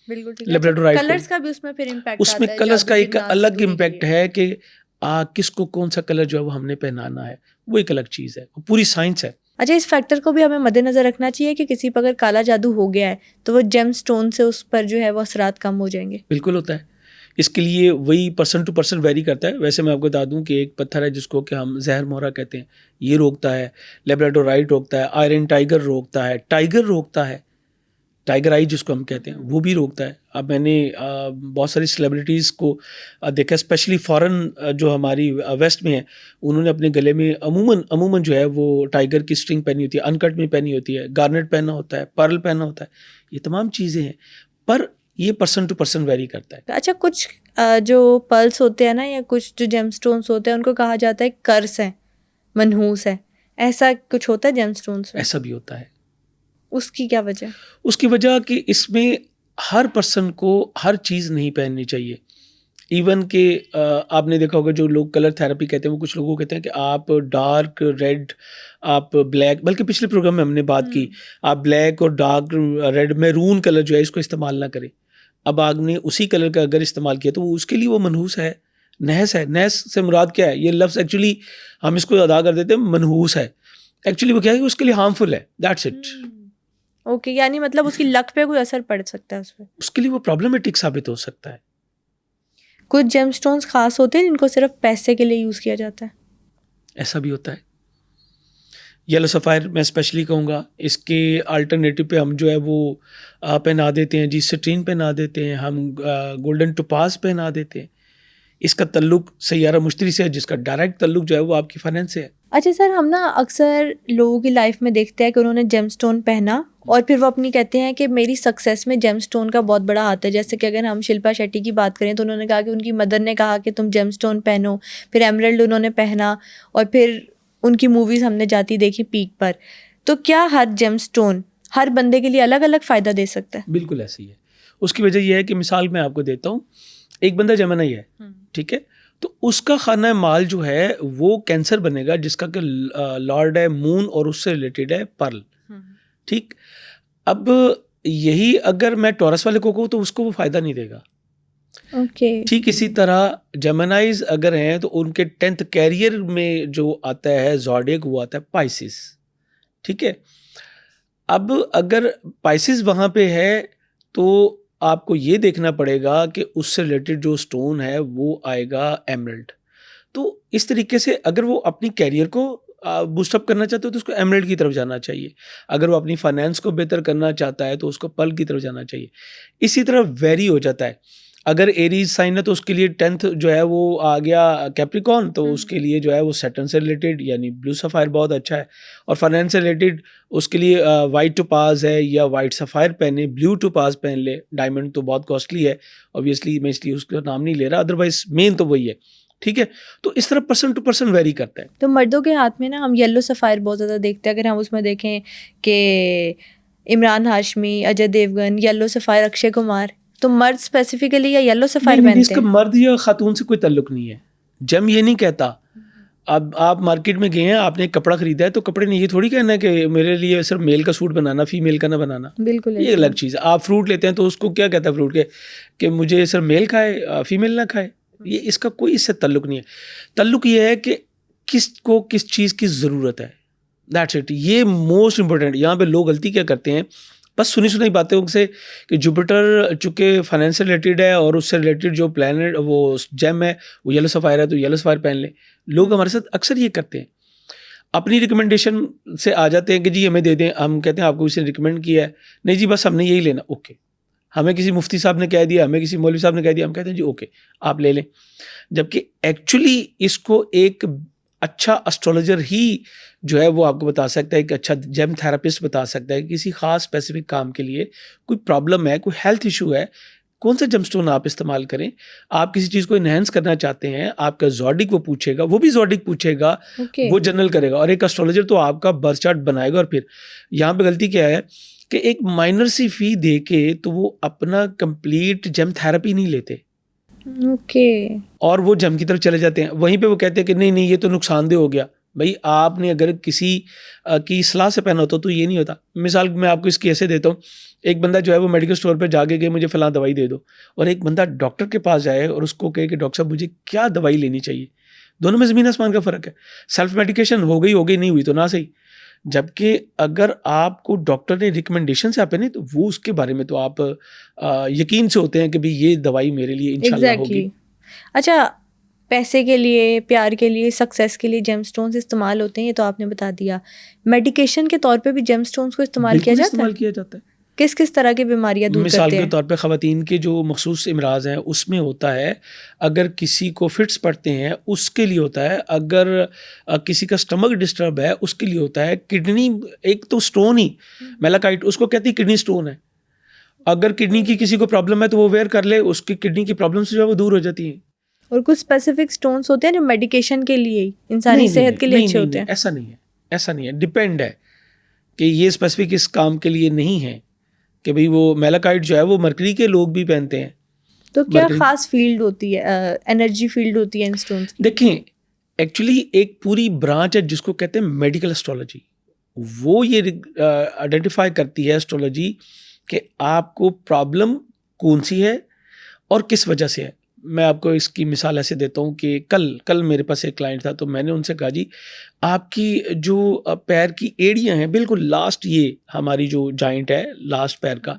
बिल्कुल ठीक है। लैब्राडोराइट कलर्स का भी उसमें फिर इम्पैक्ट आता उसमें है, कलर्स जादू का एक जिन्नात से अलग दूरी के इम्पैक्ट लिए। है कि किसको कौन सा कलर जो है वो हमने पहनाना है, वो एक अलग चीज़ है, वो पूरी साइंस है। अच्छा, इस फैक्टर को भी हमें मद्देनजर रखना चाहिए कि किसी पर अगर काला जादू हो गया है तो वो जेमस्टोन से उस पर जो है वो असरात कम हो जाएंगे। बिल्कुल होता है। इसके लिए वही पर्सन टू पर्सन वेरी करता है। वैसे मैं आपको बता दूं कि एक पत्थर है जिसको कि हम जहर मोहरा कहते हैं, ये रोकता है। लैब्राडोराइट रोकता है, आयरन टाइगर रोकता है, टाइगर रोकता है, टाइगर आई जिसको हम कहते हैं वो भी रोकता है। अब मैंने बहुत सारी सेलिब्रिटीज़ को देखा, स्पेशली फॉरेन जो हमारी वेस्ट में है, उन्होंने अपने गले में अमूमन जो है वो टाइगर की स्ट्रिंग पहनी होती है, अनकट में पहनी होती है, गार्नेट पहना होता है, पर्ल पहना होता है, ये तमाम चीज़ें हैं, पर ये पर्सन टू पर्सन वेरी करता है। अच्छा, कुछ जो पर्ल्स होते हैं ना या कुछ जो जेमस्टोन्स होते हैं उनको कहा जाता है कर्स है, मनहूस है, ऐसा कुछ होता है जेमस्टोन्स में? ऐसा भी होता है। उसकी क्या वजह? उसकी वजह कि इसमें हर पर्सन को हर चीज़ नहीं पहननी चाहिए। इवन के आपने देखा होगा जो लोग कलर थेरेपी कहते हैं, वो कुछ लोगों को कहते हैं कि आप डार्क रेड, आप ब्लैक, बल्कि पिछले प्रोग्राम में हमने बात की, आप ब्लैक और डार्क रेड मैरून कलर जो है इसको इस्तेमाल ना करें। अब आपने उसी कलर का अगर इस्तेमाल किया तो उसके लिए वो मनहूस है, नहस है। नहस से मुराद क्या है? ये लफ्ज़ एक्चुअली हम इसको अदा कर देते हैं मनहूस है, एक्चुअली वो क्या है कि उसके लिए हार्मफुल है, दैट्स इट। ओके, यानी मतलब उसकी लक पे कोई असर पड़ सकता है उस पर? उसके लिए वो प्रॉब्लमेटिक साबित हो सकता है। कुछ जेमस्टोन्स खास होते हैं जिनको सिर्फ पैसे के लिए यूज़ किया जाता है? ऐसा भी होता है। येलो सफ़ायर मैं स्पेशली कहूँगा, इसके अल्टरनेटिव पे हम जो है वो पहना देते हैं जी, सिट्रीन पहना देते हैं, हम गोल्डन टोपाज पहना देते हैं। इसका तल्लुक सैयारा मुश्तरी से है, जिसका डायरेक्ट तल्लुक जो है वो आपकी फाइनेंस से है। अच्छा सर, हम ना अक्सर लोगों की लाइफ में देखते हैं कि उन्होंने जेमस्टोन पहना और फिर वो अपनी कहते हैं कि मेरी सक्सेस में जेमस्टोन का बहुत बड़ा हाथ है। जैसे कि अगर हम शिल्पा शेट्टी की बात करें तो उन्होंने कहा कि उनकी मदर ने कहा कि तुम जेमस्टोन पहनो, फिर एमरल्ड उन्होंने पहना और फिर उनकी मूवीज़ हमने जाती देखी पीक पर। तो क्या हर जेमस्टोन हर बंदे के लिए अलग अलग फ़ायदा दे सकता है? बिल्कुल ऐसे ही है। उसकी वजह यह है कि मिसाल मैं आपको देता हूँ, एक बंदा जेमिनी है, ठीक है, तो उसका खाना माल जो है वो कैंसर बनेगा, जिसका कि लॉर्ड है मून और उससे रिलेटेड है पर्ल, ठीक। अब यही अगर मैं टॉरस वाले को कहूँ तो उसको वो फ़ायदा नहीं देगा। ओके। ठीक इसी तरह जेमिनीज अगर हैं तो उनके 10th कैरियर में जो आता है ज़ोडिएक, वो आता है पाइसिस, ठीक है। अब अगर पाइसिस वहाँ पे है तो आपको ये देखना पड़ेगा कि उससे रिलेटेड जो स्टोन है वो आएगा एमरल्ड। तो इस तरीके से अगर वो अपनी कैरियर को बूस्टअप करना चाहता है तो उसको एमरल्ड की तरफ जाना चाहिए। अगर वो अपनी फाइनेंस को बेहतर करना चाहता है तो उसको पर्ल की तरफ जाना चाहिए। इसी तरह वेरी हो जाता है। अगर एरीज साइन है तो उसके लिए 10th जो है वो आ गया कैप्रिकॉर्न, तो उसके लिए जो है वो सैटर्न से रिलेटेड यानी ब्लू सफ़ायर बहुत अच्छा है। और फाइनेंस से रिलेटेड उसके लिए वाइट टोपाज है या वाइट सफ़ायर पहने, ब्लू टोपाज पहन ले। डायमंड तो बहुत कॉस्टली है ऑब्वियसली, मैं इसलिए उसका नाम नहीं ले रहा, अदरवाइज मेन तो वही है, ठीक है। तो इस तरह पर्सन टू पर्सन वेरी करता है। तो मर्दों के हाथ में ना हम येलो सफ़ायर बहुत ज़्यादा देखते हैं। अगर हम उसमें देखें कि इमरान हाशमी, अजय देवगन, येलो सफ़ायर अक्षय कुमार, तो मर्द स्पेसिफिकली या येलो सफ़ायर नहीं, पहनते इसका हैं? मर्द या खातून से कोई ताल्लुक नहीं है। जम ये नहीं कहता। अब आप मार्केट में गए हैं, आपने एक कपड़ा खरीदा है, तो कपड़े ने ये थोड़ी कहना है कि मेरे लिए सिर्फ मेल का सूट बनाना, फीमेल का ना बनाना। बिल्कुल ये ऐसे अलग चीज़ है। आप फ्रूट लेते हैं तो उसको क्या कहता है फ्रूट के कि मुझे सिर्फ मेल खाए, फीमेल ना खाए। ये इसका कोई इससे ताल्लुक नहीं है। ताल्लुक ये है कि किसको किस चीज़ की ज़रूरत है, दैट्स इट। ये मोस्ट इंपॉर्टेंट। यहाँ पे लोग गलती क्या करते हैं, बस सुनी सुनाई बातें से कि जुपिटर चूँकि फाइनेंस से रिलेटेड है और उससे रिलेटेड जो प्लैनेट वो जेम है वो येलो सफ़ायर है तो येलो सफ़ायर पहन ले। लोग हमारे साथ अक्सर ये करते हैं, अपनी रिकमेंडेशन से आ जाते हैं कि जी हमें दे दें। हम कहते हैं आपको किसी ने रिकमेंड किया है, नहीं जी बस हमने यही लेना, ओके। हमें किसी मुफ्ती साहब ने कह दिया, हमें किसी मौलवी साहब ने कह दिया, हम कहते हैं जी ओके आप ले लें। जबकि एक्चुअली इसको एक अच्छा एस्ट्रोलॉजर ही जो है वो आपको बता सकता है, एक अच्छा जेम थेरेपिस्ट बता सकता है कि किसी खास स्पेसिफिक काम के लिए कोई प्रॉब्लम है, कोई हेल्थ इशू है, कौन सा जेमस्टोन आप इस्तेमाल करें। आप किसी चीज़ को इन्हेंस करना चाहते हैं, आपका ज़ोडिक वो पूछेगा, वो भी ज़ोडिक पूछेगा, वो जनरल करेगा, और एक एस्ट्रोलॉजर तो आपका बर्थ चार्ट बनाएगा। और फिर यहाँ पे गलती क्या है कि एक माइनर सी फी दे के तो वो अपना कंप्लीट जेम थेरेपी नहीं लेते, और वो जम की तरफ चले जाते हैं। वहीं पे वो कहते हैं कि नहीं नहीं ये तो नुकसानदेह हो गया। भाई आपने अगर किसी की सलाह से पहना होता तो ये नहीं होता। मिसाल मैं आपको इसकी ऐसे देता हूँ, एक बंदा जो है वो मेडिकल स्टोर पे जाके गए मुझे फलां दवाई दे दो, और एक बंदा डॉक्टर के पास जाए और उसको कहे कि डॉक्टर साहब मुझे क्या दवाई लेनी चाहिए, दोनों में ज़मीन आसमान का फ़र्क है। सेल्फ मेडिकेशन हो गई नहीं हुई तो ना सही, जबकि अगर आपको डॉक्टर ने रिकमेंडेशन से आपने तो वो उसके बारे में तो आप यकीन से होते हैं कि भाई ये दवाई मेरे लिए इंशाल्लाह होगी। अच्छा, पैसे के लिए, प्यार के लिए, सक्सेस के लिए जेमस्टोन्स इस्तेमाल होते हैं, ये तो आपने बता दिया। मेडिकेशन के तौर पे भी जेमस्टोन्स को इस्तेमाल किया जाता है? किस किस तरह की बीमारियां दूर करते हैं? मिसाल के तौर पे ख़वातीन के जो मखसूस इमराज हैं उसमें होता है, अगर किसी को फिट्स पड़ते हैं उसके लिए होता है, अगर किसी का स्टमक डिस्टर्ब है उसके लिए होता है, किडनी एक तो स्टोन ही मेलाकाइट उसको कहती है किडनी स्टोन है, अगर किडनी की किसी को प्रॉब्लम है तो वो वेयर कर ले, उसकी किडनी की प्रॉब्लम जो है वो दूर हो जाती हैं। और कुछ स्पेसिफिक स्टोन्स होते हैं जो मेडिकेशन के लिए, इंसानी सेहत के लिए अच्छे होते हैं? ऐसा नहीं है, डिपेंड है कि ये स्पेसिफिक इस काम के लिए नहीं है कि भाई वो मेलाकाइट जो है वो मरकरी के लोग भी पहनते हैं। तो क्या खास फील्ड होती है, एनर्जी फील्ड होती है इन स्टोन्स की? देखिए एक्चुअली एक पूरी ब्रांच है जिसको कहते हैं मेडिकल एस्ट्रोलॉजी, वो ये आइडेंटिफाई करती है एस्ट्रोलॉजी कि आपको प्रॉब्लम कौन सी है और किस वजह से है। मैं आपको इसकी मिसाल ऐसे देता हूँ कि कल मेरे पास एक क्लाइंट था, तो मैंने उनसे कहा जी आपकी जो पैर की एड़ियाँ हैं बिल्कुल लास्ट, ये हमारी जो जॉइंट है लास्ट पैर का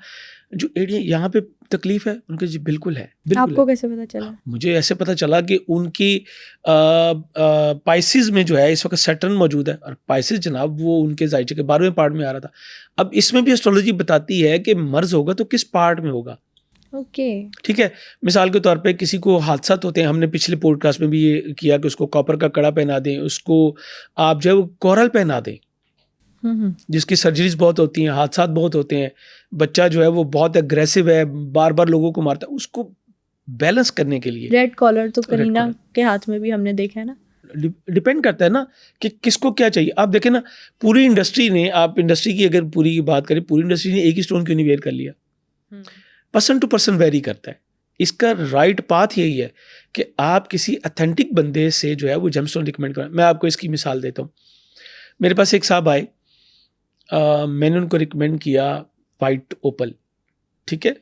जो एड़ियाँ, यहाँ पे तकलीफ है? उनके जी बिल्कुल है। आपको कैसे पता चला? मुझे ऐसे पता चला कि उनकी पाइसिस में जो है इस वक्त सैटर्न मौजूद है, और पाइसिस जनाब वो उनके जायचे के 12वें पार्ट में आ रहा था। अब इसमें भी एस्ट्रोलॉजी बताती है कि मर्ज होगा तो किस पार्ट में होगा। ठीक है, मिसाल के तौर पे किसी को हादसा होते हैं, हमने पिछले पॉडकास्ट में भी ये किया कि उसको कॉपर का कड़ा पहना दें, उसको आप जो है वो कोरल पहना दें, जिसकी सर्जरीज बहुत होती हैं, हादसा बहुत होते हैं, बच्चा जो है वो बहुत एग्रेसिव है, बार बार लोगों को मारता है, उसको बैलेंस करने के लिए रेड कॉलर तो करीना के हाथ में भी हमने देखा है ना। डिपेंड करता है ना कि किसको क्या चाहिए। आप देखें ना पूरी इंडस्ट्री ने, आप इंडस्ट्री की अगर पूरी बात करें, पूरी इंडस्ट्री ने एक ही स्टोन क्यों नहीं वेयर कर लिया? पर्सन टू पर्सन वेरी करता है। इसका राइट पाथ यही है कि आप किसी अथेंटिक बंदे से जो है वो जेमस्टोन रिकमेंड करें। मैं आपको इसकी मिसाल देता हूँ। मेरे पास एक साहब आए, मैंने उनको रिकमेंड किया वाइट ओपल, ठीक है।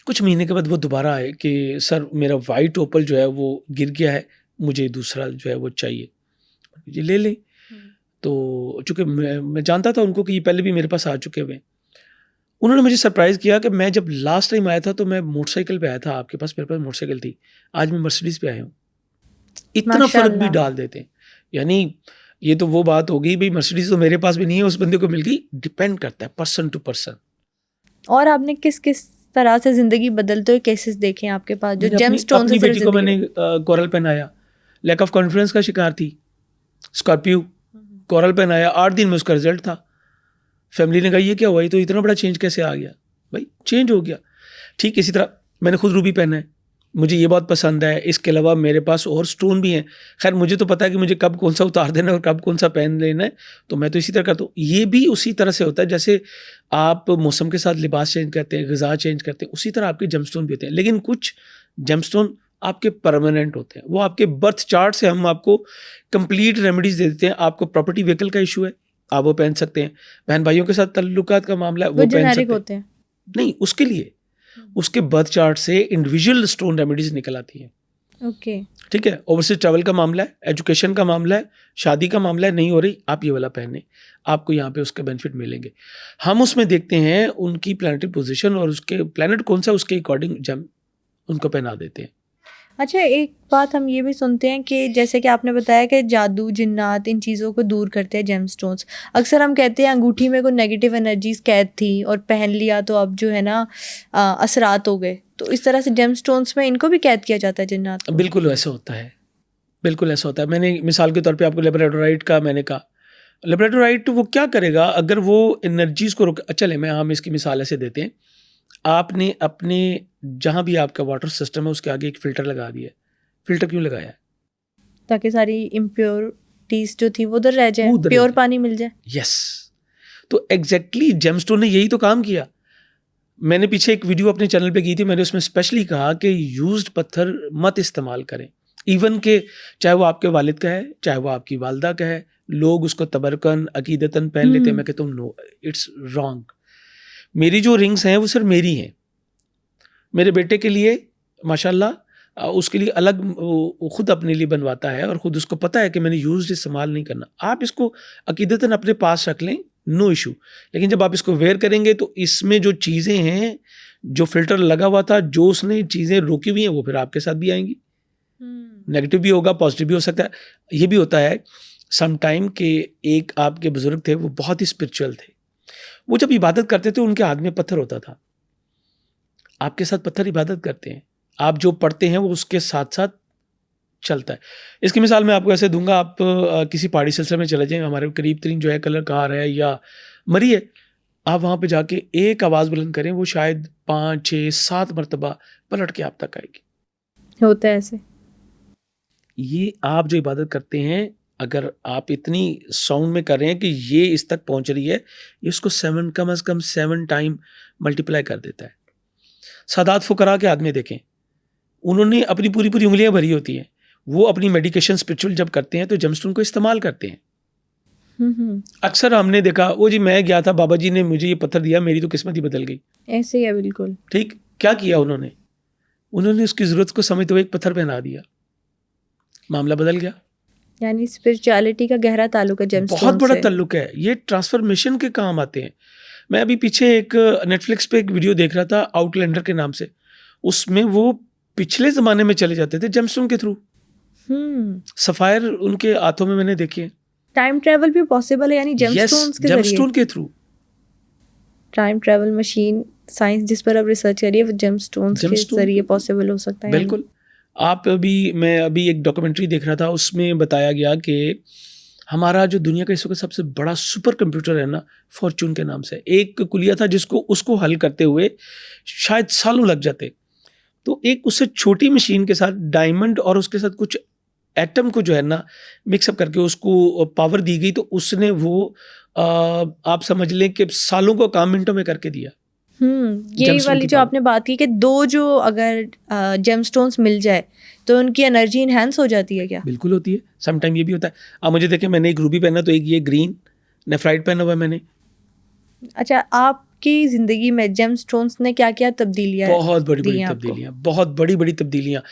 कुछ महीने के बाद वो दोबारा आए कि सर मेरा वाइट ओपल जो है वो गिर गया है, मुझे दूसरा जो है वो चाहिए, ये ले लें। तो चूँकि मैं जानता था उनको कि ये पहले भी मेरे पास आ चुके हुए, उन्होंने मुझे सरप्राइज़ किया कि मैं जब लास्ट टाइम आया था तो मैं मोटरसाइकिल पे आया था आपके पास, मेरे पास मोटरसाइकिल थी, आज मैं मर्सिडीज़ पे आया हूँ। इतना फ़र्क भी डाल देते हैं। यानी ये तो वो बात हो गई भाई, मर्सिडीज़ तो मेरे पास भी नहीं है, उस बंदे को मिल गई। डिपेंड करता है पर्सन टू पर्सन। और आपने किस किस तरह से ज़िंदगी बदलते हुए केसेस देखे हैं आपके पास जो जेमस्टोन से? अपनी बेटी को मैंने कोरल पहनाया, लैक ऑफ कॉन्फिडेंस का शिकार थी, स्कॉर्पियो कोरल पहनाया, 8 दिन में उसका रिजल्ट था। फैमिली ने कहा ये क्या हुआ, ये तो इतना बड़ा चेंज कैसे आ गया? भाई चेंज हो गया। ठीक इसी तरह मैंने खुद रूबी पहना है, मुझे ये बहुत पसंद है। इसके अलावा मेरे पास और स्टोन भी हैं। खैर मुझे तो पता है कि मुझे कब कौन सा उतार देना है और कब कौन सा पहन लेना है, तो मैं तो इसी तरह करता हूँ। ये भी उसी तरह से होता है जैसे आप मौसम के साथ लिबास चेंज करते हैं, ग़िज़ा चेंज करते हैं, उसी तरह आपके जेमस्टोन भी होते हैं। लेकिन कुछ जेमस्टोन आपके परमानेंट होते हैं, वो आपके बर्थ चार्ट से हम आपको कंप्लीट रेमेडीज़ दे देते हैं। आपको प्रॉपर्टी व्हीकल का इशू है, आप वो पहन सकते हैं। बहन भाइयों के साथ ताल्लुकात का मामला है, वो पहन सकते हैं। नहीं, उसके लिए उसके बर्थ चार्ट से इंडिविजुअल स्टोन रेमेडीज निकल आती हैं। ओके, ठीक है। ओवरसीज ट्रैवल का मामला है, एजुकेशन का मामला है, शादी का मामला है, नहीं हो रही, आप ये वाला पहने, आपको यहाँ पे उसके बेनिफिट मिलेंगे। हम उसमें देखते हैं उनकी प्लैनेटरी पोजीशन और उसके प्लैनेट कौन सा, उसके अकॉर्डिंग जम उनको पहना देते हैं। अच्छा, एक बात हम ये भी सुनते हैं कि जैसे कि आपने बताया कि जादू, जिन्नात इन चीज़ों को दूर करते हैं जेमस्टोन्स। अक्सर हम कहते हैं अंगूठी में कोई नेगेटिव एनर्जीज कैद थी और पहन लिया तो अब जो है ना असरात हो गए। तो इस तरह से जेमस्टोन्स में इनको भी कैद किया जाता है, जिन्नात को? बिल्कुल वैसा होता है, बिल्कुल ऐसा होता है। मैंने मिसाल के तौर पे आपको लेब्राडोराइट का मैंने कहा, लेब्राडोराइट वो क्या करेगा अगर वो एनर्जीज़ को रोक, चले मैं हम इसकी मिसाल ऐसे देते हैं, आपने अपने जहाँ भी आपका वाटर सिस्टम है उसके आगे एक फ़िल्टर लगा दिया है। फ़िल्टर क्यों लगाया है? ताकि सारी इम्प्योरिटीज जो थी वो उधर रह जाए, वो उधर प्योर रह पानी मिल जाए। यस, तो एग्जैक्टली जेमस्टोन ने यही तो काम किया। मैंने पीछे एक वीडियो अपने चैनल पे की थी, मैंने उसमें स्पेशली कहा कि यूज्ड पत्थर मत इस्तेमाल करें, इवन के चाहे वो आपके वालिद का है, चाहे वो आपकी वालदा का है। लोग उसको तबरकन अकीदतन पहन लेते हैं, मैं कहता हूँ नो, इट्स रॉन्ग। मेरी जो रिंग्स हैं वो सिर्फ मेरी हैं, मेरे बेटे के लिए माशाल्लाह उसके लिए अलग वो खुद अपने लिए बनवाता है और खुद उसको पता है कि मैंने यूज्ड इस्तेमाल नहीं करना। आप इसको अकीदतन अपने पास रख लें, नो इशू, लेकिन जब आप इसको वेयर करेंगे तो इसमें जो चीज़ें हैं, जो फिल्टर लगा हुआ था, जो उसने चीज़ें रोकी हुई हैं, वो फिर आपके साथ भी आएंगी। नेगेटिव भी होगा, पॉजिटिव भी हो सकता है। ये भी होता है सम टाइम के एक आपके बुजुर्ग थे, वो बहुत ही स्पिरिचुअल थे। वो जब इबादत करते थे उनके हाथ में पत्थर होता था। आपके साथ पत्थर इबादत करते हैं, आप जो पढ़ते हैं वो उसके साथ साथ चलता है। इसकी मिसाल मैं आपको ऐसे दूंगा, आप किसी पहाड़ी सिलसिले में चले जाएं, हमारे करीब तरीन जो है कलर कार है या मरी है, आप वहाँ पे जाके एक आवाज़ बुलंद करें, वो शायद 5, 6, 7 मरतबा पलट के आप तक आएगी। होता है ऐसे। ये आप जो इबादत करते हैं, अगर आप इतनी साउंड में कर रहे हैं कि ये इस तक पहुँच रही है, ये उसको 7 कम अज़ कम 7 टाइम मल्टीप्लाई कर देता है। सादात फुकरा के आदमी देखें, उन्होंने अपनी पूरी पूरी उंगलियां भरी होती हैं, वो अपनी मेडिकेशन स्पिरिचुअल जब करते हैं तो जेमस्टोन को इस्तेमाल करते हैं। अक्सर हमने देखा, वो जी मैं गया था, बाबा जी ने मुझे ये पत्थर दिया, मेरी तो किस्मत ही बदल गई। ऐसे ही है बिल्कुल। ठीक, क्या किया उन्होंने? उन्होंने उसकी ज़रूरत को समझते हुए एक पत्थर पहना दिया, मामला बदल गया। यानी स्पिरिचुअलिटी का गहरा ताल्लुक है बहुत जेमस्टोन बड़ा से। ताल्लुक है, ये ट्रांसफॉर्मेशन के काम आते हैं। मैं अभी पीछे एक नेटफ्लिक्स पे एक वीडियो देख रहा था आउटलैंडर के नाम से, उसमें वो पिछले ज़माने में चले जाते थे जेमस्टोन के थ्रू। सफ़ायर उनके हाथों में मैंने देखे हैं। टाइम ट्रेवल भी पॉसिबल है, यानी जेमस्टोन्स के जरिए। जेमस्टोन के through. Time travel machine science जिस पर अब रिसर्च करिए, वो जेमस्टोन्स के जरिए पॉसिबल हो सकता है। बिल्कुल। मैं अभी एक डॉक्यूमेंट्री देख रहा था, उसमें बताया गया कि हमारा जो दुनिया का इस वक्त सबसे बड़ा सुपर कंप्यूटर है ना, फॉर्चून के नाम से एक कुलिया था जिसको उसको हल करते हुए शायद सालों लग जाते। तो एक उससे छोटी मशीन के साथ डायमंड और उसके साथ कुछ एटम को जो है ना मिक्सअप करके उसको पावर दी गई, तो उसने वो आप समझ लें कि सालों को काम मिनटों में करके दिया। ये वाली जो आपने बात की कि दो जो अगर जेमस्टोन्स मिल जाए तो उनकी एनर्जी इनहेंस हो जाती है क्या? बिल्कुल होती है, सम टाइम ये भी होता है। आप मुझे देखें, मैंने एक रूबी पहना, तो एक ये ग्रीन नेफ्राइट पहना हुआ है मैंने। अच्छा, आपकी ज़िंदगी में जेमस्टोन्स ने क्या क्या तब्दीलियाँ बहुत बड़ी बड़ी तब्दीलियाँ, बहुत बड़ी बड़ी तब्दीलियाँ।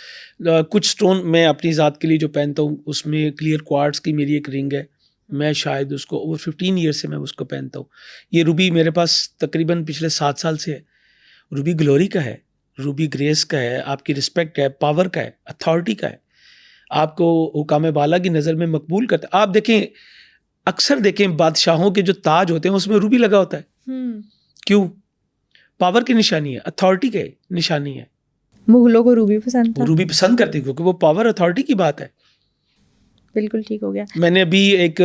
कुछ स्टोन मैं अपनी ज़ात के लिए जो पहनता हूँ, उसमें क्लियर क्वार्ट्स की मेरी एक रिंग है, मैं शायद उसको ओवर 15 ईयर से मैं उसको पहनता हूँ। ये रूबी मेरे पास तकरीबन पिछले 7 साल से है। रूबी ग्लोरी का है, रूबी ग्रेस का है, आपकी रिस्पेक्ट है, पावर का है, अथॉरिटी का है, आपको हुकाम बाला की नज़र में मकबूल करता है। आप देखें, अक्सर देखें बादशाहों के जो ताज होते हैं उसमें रूबी लगा होता है। क्यों? पावर की निशानी है, अथॉरिटी की निशानी है। मुगलों को रूबी पसंद था। वो रूबी पसंद करते क्योंकि वो पावर अथॉरिटी की बात है। बिल्कुल ठीक हो गया। मैंने अभी एक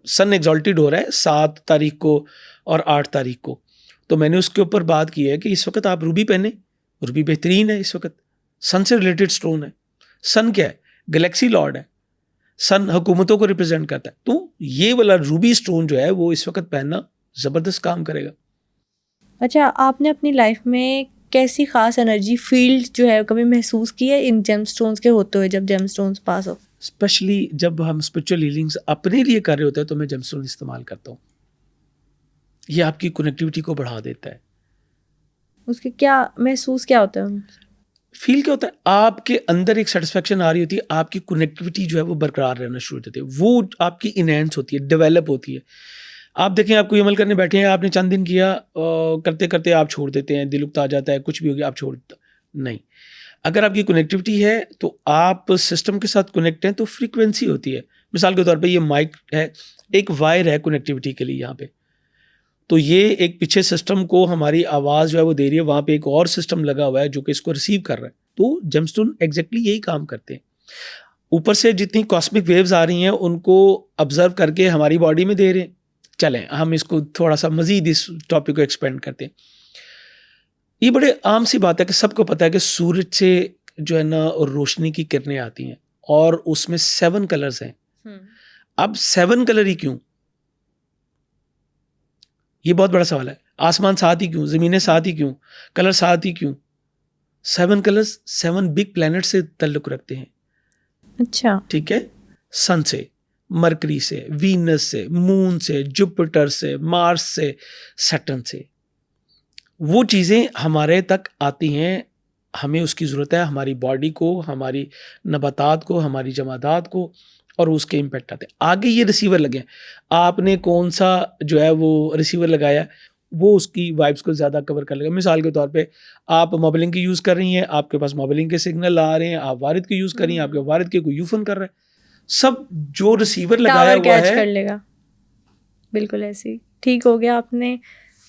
सन एग्जॉल्टेड हो रहा है 7 तारीख को और 8 तारीख को, तो मैंने उसके ऊपर बात की है कि इस वक्त आप रूबी पहने, रूबी बेहतरीन है। इस वक्त सन से रिलेटेड स्टोन है। सन क्या है? गैलेक्सी लॉर्ड है। सन हुकूमतों को रिप्रेजेंट करता है, तो ये वाला रूबी स्टोन जो है वो इस वक्त पहनना ज़बरदस्त काम करेगा। अच्छा, आपने अपनी लाइफ में कैसी ख़ास एनर्जी फील्ड जो है कभी महसूस की है इन जेमस्टोन्स के होते हुए, जब जेमस्टोन्स पास हो? स्पेशली जब हम स्पिरिचुअल हीलिंग्स अपने लिए कर रहे होते हैं तो मैं जेमस्टोन इस्तेमाल करता हूँ। ये आपकी कनेक्टिविटी को बढ़ा देता है। उसके क्या महसूस क्या होता है? फील क्या होता है? आपके अंदर एक सेटिस्फेक्शन आ रही होती है, आपकी कनेक्टिविटी जो है वो बरकरार रहना शुरू हो जाती है, वो आपकी इनहेंस होती है, डेवलप होती है। आप देखें, आप कोई अमल करने बैठे हैं, आपने चंद दिन किया, करते करते आप छोड़ देते हैं, दिल उकता जाता है, कुछ भी हो गया आप छोड़ देते नहीं। अगर आपकी कनेक्टिविटी है तो आप सिस्टम के साथ कनेक्ट हैं, तो फ्रीक्वेंसी होती है। मिसाल के तौर पे ये माइक है, एक वायर है कनेक्टिविटी के लिए यहाँ पे, तो ये एक पीछे सिस्टम को हमारी आवाज़ जो है वो दे रही है, वहाँ पे एक और सिस्टम लगा हुआ है जो कि इसको रिसीव कर रहा है। तो जेमस्टोन एग्जैक्टली यही काम करते हैं। ऊपर से जितनी कॉस्मिक वेव्स आ रही हैं उनको ऑब्जर्व करके हमारी बॉडी में दे रहे हैं। चलें हम इसको थोड़ा सा मज़ीद इस टॉपिक को एक्सपेंड करते हैं। ये बड़े आम सी बात है कि सबको पता है कि सूरज से जो है ना रोशनी की किरणें आती हैं और उसमें 7 कलर्स हैं। अब 7 कलर ही क्यों, ये बहुत बड़ा सवाल है। आसमान 7 ही क्यों, ज़मीनें 7 ही क्यों, कलर 7 ही क्यों? 7 कलर्स 7 बिग प्लैनेट से ताल्लुक़ रखते हैं। अच्छा, ठीक है, सन से, मरकरी से, वीनस से, मून से, जुपिटर से, मार्स से, सैटर्न से। वो चीज़ें हमारे तक आती हैं, हमें उसकी ज़रूरत है, हमारी बॉडी को, हमारी नबातात को, हमारी जमादात को, और उसके इम्पेक्ट आते हैं। आगे ये रिसीवर लगे हैं, आपने कौन सा जो है वो रिसीवर लगाया, वो उसकी वाइब्स को ज़्यादा कवर कर लेगा। मिसाल के तौर पे आप मोबाइलिंग की यूज़ कर रही हैं, आपके पास मोबाइलिंग के सिग्नल आ रहे हैं, आप वारिद की यूज़ कर रही हैं, आपके वारिद के कोई यूफन कर रहा है, सब जो रिसीवर लगाया हुआ कैच है कर लेगा। बिल्कुल ऐसे ही ठीक हो गया, आपने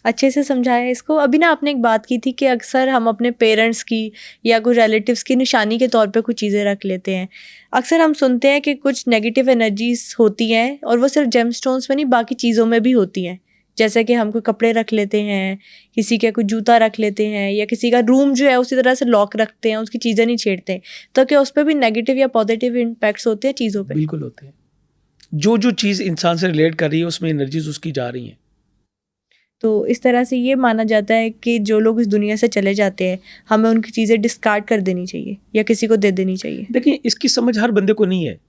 अच्छे से समझाया इसको। अभी ना आपने एक बात की थी कि अक्सर हम अपने पेरेंट्स की या कोई रिलेटिव्स की निशानी के तौर पे कुछ चीज़ें रख लेते हैं। अक्सर हम सुनते हैं कि कुछ नेगेटिव एनर्जीज होती हैं और वो सिर्फ जेमस्टोन्स में नहीं बाकी चीज़ों में भी होती हैं। जैसे कि हम कोई कपड़े रख लेते हैं, किसी का कोई जूता रख लेते हैं, या किसी का रूम जो है उसी तरह से लॉक रखते हैं, उसकी चीज़ें नहीं छेड़ते हैं, तो क्या उस पर भी नेगेटिव या पॉजिटिव इम्पैक्ट्स होते हैं चीज़ों पे? बिल्कुल होते हैं। जो जो चीज़ इंसान से रिलेट कर रही है उसमें एनर्जीज उसकी जा रही हैं। तो इस तरह से ये माना जाता है कि जो लोग इस दुनिया से चले जाते हैं हमें उनकी चीज़ें डिस्कार्ड कर देनी चाहिए या किसी को दे देनी चाहिए। देखिए, इसकी समझ हर बंदे को नहीं है।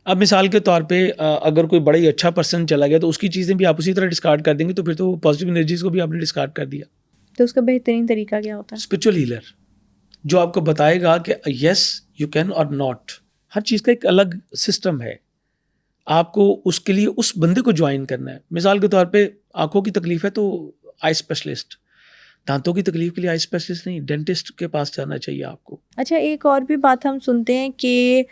अब मिसाल के तौर पे अगर कोई बड़ा ही अच्छा पर्सन चला गया तो उसकी चीज़ें भी आप उसी तरह डिस्कार्ड कर देंगे, तो फिर तो पॉजिटिव एनर्जीज को भी आपने डिस्कार्ड कर दिया। तो उसका बेहतरीन तरीका क्या होता है? स्पिरिचुअल हीलर जो आपको बताएगा कि यस यू कैन और नॉट। हर चीज़ का एक अलग सिस्टम है, आपको उसके लिए उस बंदे को ज्वाइन करना है। मिसाल के तौर पे आंखों की तकलीफ है तो आई स्पेशलिस्ट, दांतों की तकलीफ के लिए आई स्पेशलिस्ट नहीं, डेंटिस्ट के पास जाना चाहिए आपको। अच्छा, एक और भी बात हम सुनते हैं कि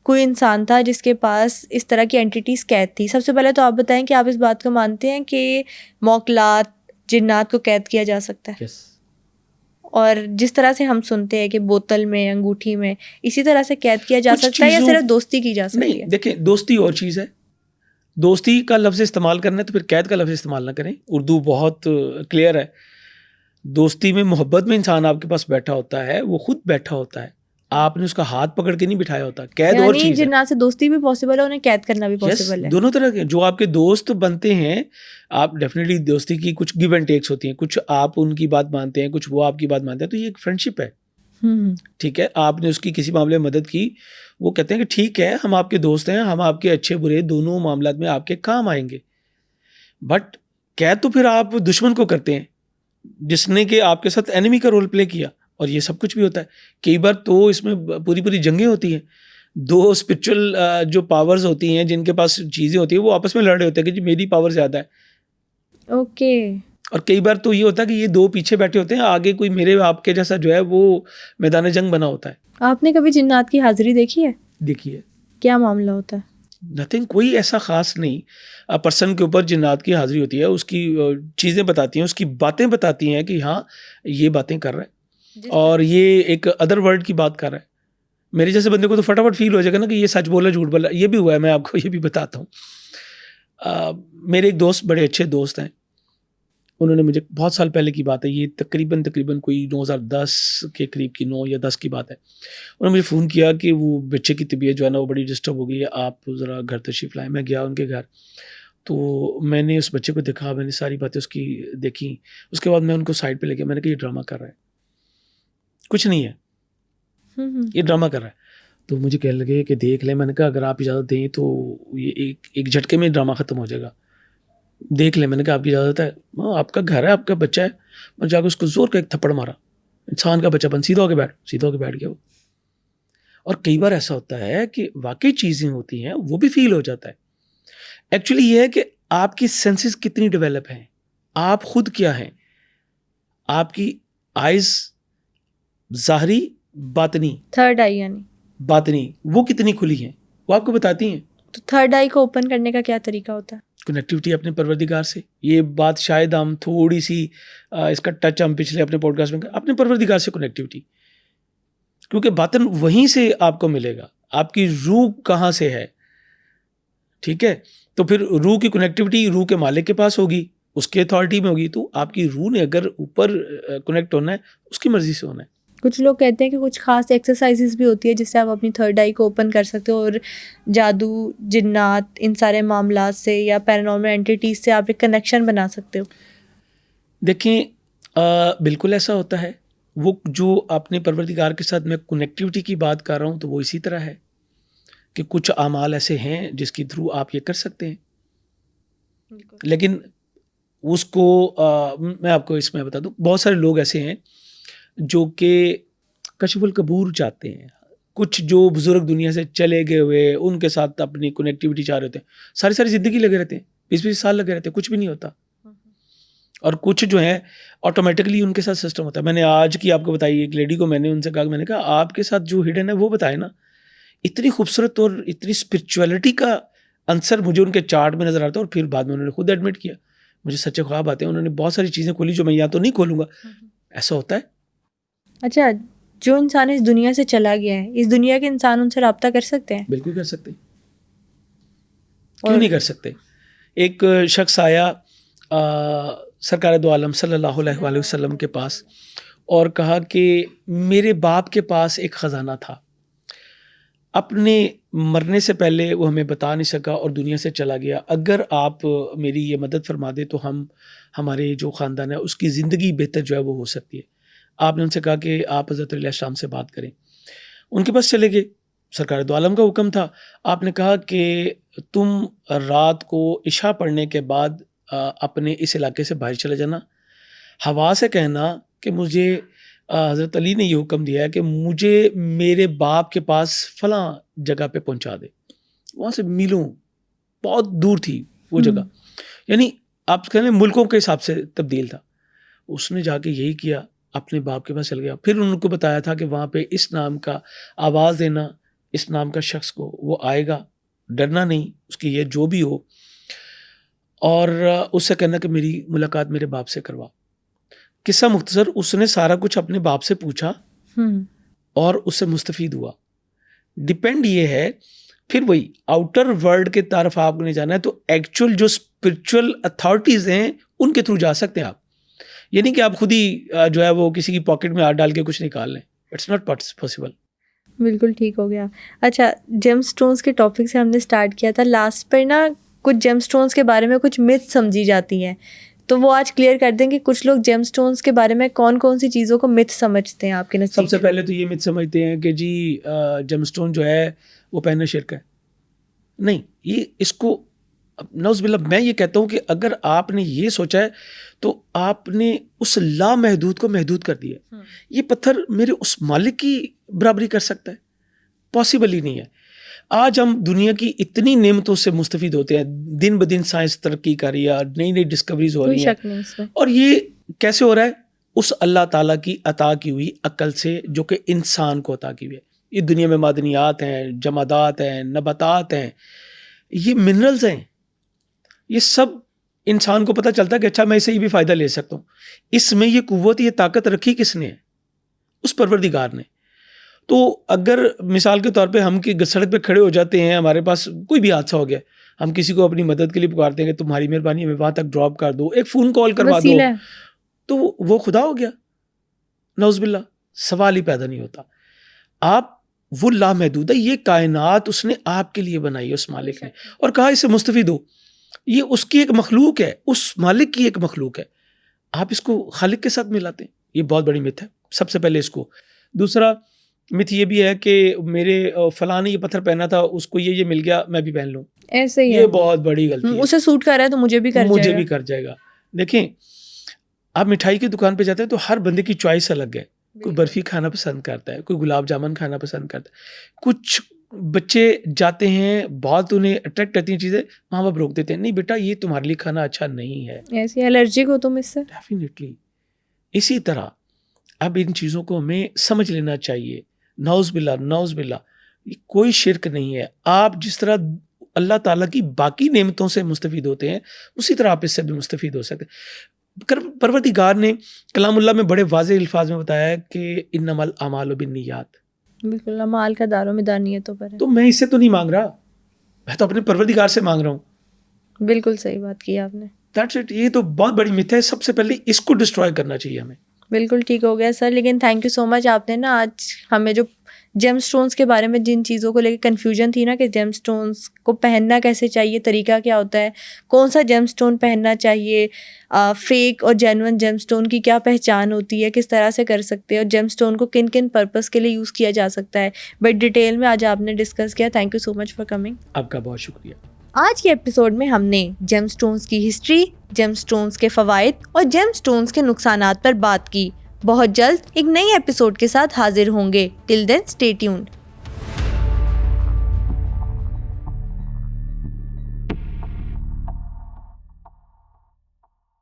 कोई इंसान था जिसके पास इस तरह की एंटिटीज़ कैद थी। सबसे पहले तो आप बताएं कि आप इस बात को मानते हैं कि मौकलात, जिन्नात को कैद किया जा सकता है? यस। और जिस तरह से हम सुनते हैं कि बोतल में, अंगूठी में, इसी तरह से कैद किया जा कुछ सकता है या चीज़ों- सिर्फ दोस्ती की जा सकती नहीं, है? देखिए, दोस्ती और चीज़ है। दोस्ती का लफ्ज़ इस्तेमाल करना है तो फिर कैद का लफ्ज़ इस्तेमाल ना करें। उर्दू बहुत क्लियर है। दोस्ती में, मोहब्बत में इंसान आपके पास बैठा होता है, वो खुद बैठा होता है, आपने उसका हाथ पकड़ के नहीं बिठाया होता। कैद और यानी चीज़ है। जिन्नात से दोस्ती भी पॉसिबल है, उन्हें कैद करना भी यस, पॉसिबल है। दोनों तरह के जो आपके दोस्त बनते हैं, आप डेफिनेटली दोस्ती की कुछ गिव एंड टेक्स होती हैं, कुछ आप उनकी बात मानते हैं, कुछ वो आपकी बात मानते हैं, तो ये एक फ्रेंडशिप है। ठीक है, आपने उसकी किसी मामले में मदद की, वो कहते हैं कि ठीक है, हम आपके दोस्त हैं, हम आपके अच्छे बुरे दोनों मामलात में आपके काम आएंगे। बट कैद तो फिर आप दुश्मन को करते हैं जिसने कि आपके साथ एनिमी का रोल प्ले किया, और ये सब कुछ भी होता है। कई बार तो इसमें पूरी पूरी जंगें होती हैं। दो स्पिरिचुअल जो पावर्स होती हैं, जिनके पास चीज़ें होती हैं, वो आपस में लड़ रहे होते हैं कि जी मेरी पावर ज़्यादा है। ओके। और कई बार तो ये होता है कि ये दो पीछे बैठे होते हैं, आगे कोई मेरे आपके जैसा जो है वो मैदान जंग बना होता है। आपने कभी जिन्नात की हाजिरी देखी है? देखिए, क्या मामला होता है? नथिंग, कोई ऐसा खास नहीं। पर्सन के ऊपर जिन्नात की हाजिरी होती है, उसकी चीज़ें बताती हैं, उसकी बातें बताती हैं कि हाँ ये बातें कर रहा है और ये एक अदर वर्ल्ड की बात कर रहा है। मेरे जैसे बंदे को तो फटाफट फील हो जाएगा ना कि ये सच बोला झूठ बोला। ये भी हुआ है, मैं आपको ये भी बताता हूँ। मेरे एक दोस्त, बड़े अच्छे दोस्त हैं, उन्होंने मुझे, बहुत साल पहले की बात है, ये तकरीबन कोई 2010 के करीब की, 9 या 10 की बात है। उन्होंने मुझे फ़ोन किया कि वो बच्चे की तबीयत जो है ना वो बड़ी डिस्टर्ब हो गई है, आप ज़रा घर तशरीफ़ लाएँ। मैं गया उनके घर, तो मैंने उस बच्चे को देखा, मैंने सारी बातें उसकी देखी। उसके बाद मैं उनको साइड पे लेके, मैंने कहा ये ड्रामा कर रहा है, कुछ नहीं है, ये ड्रामा कर रहा है। तो मुझे कहने लगे कि देख लें। मैंने कहा अगर आप इजाज़त दें तो ये एक झटके में ड्रामा ख़त्म हो जाएगा, देख लें। मैंने कहा आपकी इजाज़त है? आपका घर है, आपका बच्चा है। मैं जाकर उसको ज़ोर का एक थप्पड़ मारा। इंसान का बच्चा, बन सीधा होकर बैठ गया वो। और कई बार ऐसा होता है कि वाकई चीज़ें होती हैं, वो भी फील हो जाता है। एक्चुअली ये है कि आपकी सेंसेस कितनी डेवलप हैं, आप खुद क्या हैं। आपकी आइज़ ज़ाहरी, बातनी। थर्ड आई यानी बातनी वो कितनी खुली हैं वो आपको बताती हैं। तो थर्ड आई को ओपन करने का क्या तरीका होता है? कनेक्टिविटी अपने परवरदिगार से। ये बात शायद हम थोड़ी सी इसका टच हम पिछले अपने पॉडकास्ट में अपने परवरदिगार से कनेक्टिविटी, क्योंकि बातन वहीं से आपको मिलेगा। आपकी रूह कहाँ से है, ठीक है, तो फिर रूह की कनेक्टिविटी रूह के मालिक के पास होगी, उसके अथॉरिटी में होगी। तो आपकी रूह ने अगर ऊपर कनेक्ट होना है, उसकी मर्जी से होना है। कुछ लोग कहते हैं कि कुछ खास एक्सरसाइजेस भी होती है जिससे आप अपनी थर्ड आई को ओपन कर सकते हो और जादू, जिन्नात, इन सारे मामलात से या पैरानॉर्मल एंटिटीज से आप एक कनेक्शन बना सकते हो। देखें, बिल्कुल ऐसा होता है। वो जो अपने परवरदिगार के साथ मैं कनेक्टिविटी की बात कर रहा हूँ, तो वो इसी तरह है कि कुछ आमाल ऐसे हैं जिसके थ्रू आप ये कर सकते हैं। लेकिन उसको मैं आपको इसमें बता दूं, बहुत सारे लोग ऐसे हैं जो कि कशफुल कबूर चाहते हैं। कुछ जो बुजुर्ग दुनिया से चले गए हुए, उनके साथ अपनी कनेक्टिविटी चाह रहे होते हैं, सारी सारी ज़िंदगी लगे रहते हैं, 20-20 साल लगे रहते हैं, कुछ भी नहीं होता। और कुछ जो है ऑटोमेटिकली उनके साथ सिस्टम होता है। मैंने आज की आपको बताई, एक लेडी को मैंने उनसे कहा, मैंने कहा आपके साथ जो हिडन है वो बताए ना। इतनी खूबसूरत और इतनी स्पिरिचुअलिटी का आंसर मुझे उनके चार्ट में नजर आता है। और फिर बाद में उन्होंने खुद एडमिट किया, मुझे सच्चे ख्वाब आते हैं, उन्होंने बहुत सारी चीज़ें खोली जो मैं यहाँ तो नहीं खोलूँगा। ऐसा होता है। अच्छा, जो इंसान इस दुनिया से चला गया है, इस दुनिया के इंसान उनसे रब्ता कर सकते हैं? बिल्कुल कर सकते हैं, क्यों नहीं कर सकते। एक शख्स आया सरकार दो आलम सल्लल्लाहु अलैहि वसल्लम के पास और कहा कि मेरे बाप के पास एक ख़जाना था, अपने मरने से पहले वो हमें बता नहीं सका और दुनिया से चला गया। अगर आप मेरी ये मदद फरमा दे तो हमारे जो ख़ानदान है उसकी ज़िंदगी बेहतर जो है वो हो सकती है। आपने उनसे कहा कि आप हज़रत अलैहिस्सलाम से बात करें। उनके पास चले गए, सरकार दो आलम का हुक्म था। आपने कहा कि तुम रात को इशा पढ़ने के बाद अपने इस इलाके से बाहर चले जाना, हवा से कहना कि मुझे हज़रत अली ने ये हुक्म दिया है कि मुझे मेरे बाप के पास फ़लाँ जगह पे पहुंचा दे। वहाँ से मिलूँ, बहुत दूर थी वो जगह, यानी आप कह लें मुल्कों के हिसाब से तब्दील था। उसने जाके यही किया, अपने बाप के पास चल गया। फिर उनको बताया था कि वहाँ पे इस नाम का आवाज़ देना, इस नाम का शख्स को, वो आएगा, डरना नहीं, उसकी ये जो भी हो, और उससे कहना कि मेरी मुलाकात मेरे बाप से करवा। किस्सा मुख्तसर, उसने सारा कुछ अपने बाप से पूछा और उससे मुस्तफ़ीद हुआ। डिपेंड ये है, फिर वही आउटर वर्ल्ड के तरफ आपने जाना है तो एक्चुअल जो स्पिरिचुअल अथॉरिटीज़ हैं उनके थ्रू जा सकते हैं आप। ये नहीं कि आप खुद ही जो है वो किसी की पॉकेट में हाथ डाल के कुछ निकाल लें। It's not possible. बिल्कुल ठीक हो गया। अच्छा, जेम स्टोन्स के टॉपिक से हमने स्टार्ट किया था। लास्ट पर ना कुछ जेम स्टोन्स के बारे में कुछ मिथ समझी जाती हैं, तो वो आज क्लियर कर दें कि कुछ लोग जेम स्टोन्स के बारे में कौन कौन सी चीज़ों को मिथ समझते हैं आपके नज़र। सबसे पहले तो ये मिथ समझते हैं कि जी जेम स्टोन जो है वो पहनना शिर्क है। नहीं, ये इसको नौज़बिल्लाह, मैं ये कहता हूँ कि अगर आपने ये सोचा है तो आपने उस लामहदूद को महदूद कर दिया। ये पत्थर मेरे उस मालिक की बराबरी कर सकता है? पॉसिबल ही नहीं है। आज हम दुनिया की इतनी नेमतों से मुस्तफ़ीद होते हैं, दिन ब दिन साइंस तरक्की कर रही है, नई नई डिस्कवरीज हो रही हैं, और ये कैसे हो रहा है? उस अल्लाह ताला की अता की हुई अक्ल से जो कि इंसान को अता की हुई है। ये दुनिया में मादनियात हैं, जमादात हैं, नबातात हैं, ये मिनरल्स हैं, ये सब इंसान को पता चलता है कि अच्छा मैं इससे भी फ़ायदा ले सकता हूँ। इसमें ये कुव्वत, ये ताकत रखी किसने है? उस परवरदिगार ने। तो अगर मिसाल के तौर पे हम कि सड़क पे खड़े हो जाते हैं, हमारे पास कोई भी हादसा हो गया, हम किसी को अपनी मदद के लिए पुकारते हैं कि तुम्हारी मेहरबानी हमें वहाँ तक ड्रॉप कर दो, एक फ़ोन कॉल करवा दो, तो वो खुदा हो गया? नौज़बिल्लाह, सवाल ही पैदा नहीं होता। आप वो लामहदूद है, ये कायनात उसने आपके लिए बनाई है उस मालिक ने, और कहा इससे मुस्तफ़ीद हो। ये उसकी एक मखलूक है, उस मालिक की एक मखलूक है। आप इसको खालिक के साथ मिलाते हैं, ये बहुत बड़ी मिथ है। सबसे पहले इसको। दूसरा मिथ ये भी है कि मेरे फलां ने ये पत्थर पहना था, उसको ये मिल गया, मैं भी पहन लूँ। ऐसे ही ये बहुत बड़ी गलती है। उसे सूट कर रहा है तो मुझे भी कर जाएगा। देखें, आप मिठाई की दुकान पे जाते हैं तो हर बंदे की चॉइस अलग है। कोई बर्फ़ी खाना पसंद करता है, कोई गुलाब जामुन खाना पसंद करता है। कुछ बच्चे जाते हैं, बहुत उन्हें अट्रैक्ट करती हैं चीज़ें, माँ बाप रोक देते हैं, नहीं बेटा ये तुम्हारे लिए खाना अच्छा नहीं है, ऐसी एलर्जिक हो तुम इससे। डेफिनेटली। इसी तरह अब इन चीज़ों को हमें समझ लेना चाहिए। नौज़ बिल्ला, कोई शिरक नहीं है। आप जिस तरह अल्लाह ताला की बाकी नेमतों से मुस्तफ़ीद होते हैं, उसी तरह आप इससे भी मुस्तफ़ीद हो सकते हैं। परवरदिगार ने कलामुल्लाह में बड़े वाज़ेह अल्फाज में बताया है कि इन्नमल अमालु बिन्नियात। बिल्कुल, अमाल का दारोमदार नियतों पर है। तो मैं इससे तो नहीं मांग रहा, मैं तो अपने परवरदिगार से मांग रहा हूँ। बिल्कुल सही बात की आपने। That's it. ये तो बहुत बड़ी मिथ है। सबसे पहले इसको डिस्ट्रॉय करना चाहिए हमें। बिल्कुल ठीक हो गया सर, लेकिन थैंक यू सो मच, आपने ना आज हमें जो जेम स्टोन्स के बारे में जिन चीज़ों को लेकर कन्फ्यूजन थी ना कि जेम स्टोन्स को पहनना कैसे चाहिए, तरीका क्या होता है, कौन सा जेम स्टोन पहनना चाहिए, फेक और जेन्युइन जेम स्टोन की क्या पहचान होती है, किस तरह से कर सकते हैं, और जेम स्टोन को किन किन पर्पस के लिए यूज़ किया जा सकता है, बट डिटेल में आज आपने डिस्कस किया। Thank you so much for coming. आपका बहुत शुक्रिया। आज के एपिसोड में हमने जेम स्टोन्स की हिस्ट्री, जेम स्टोन्स के फ़वाइद और जेम स्टोन्स के नुकसानात पर बात की। बहुत जल्द एक नई एपिसोड के साथ हाजिर होंगे। Till then stay tuned.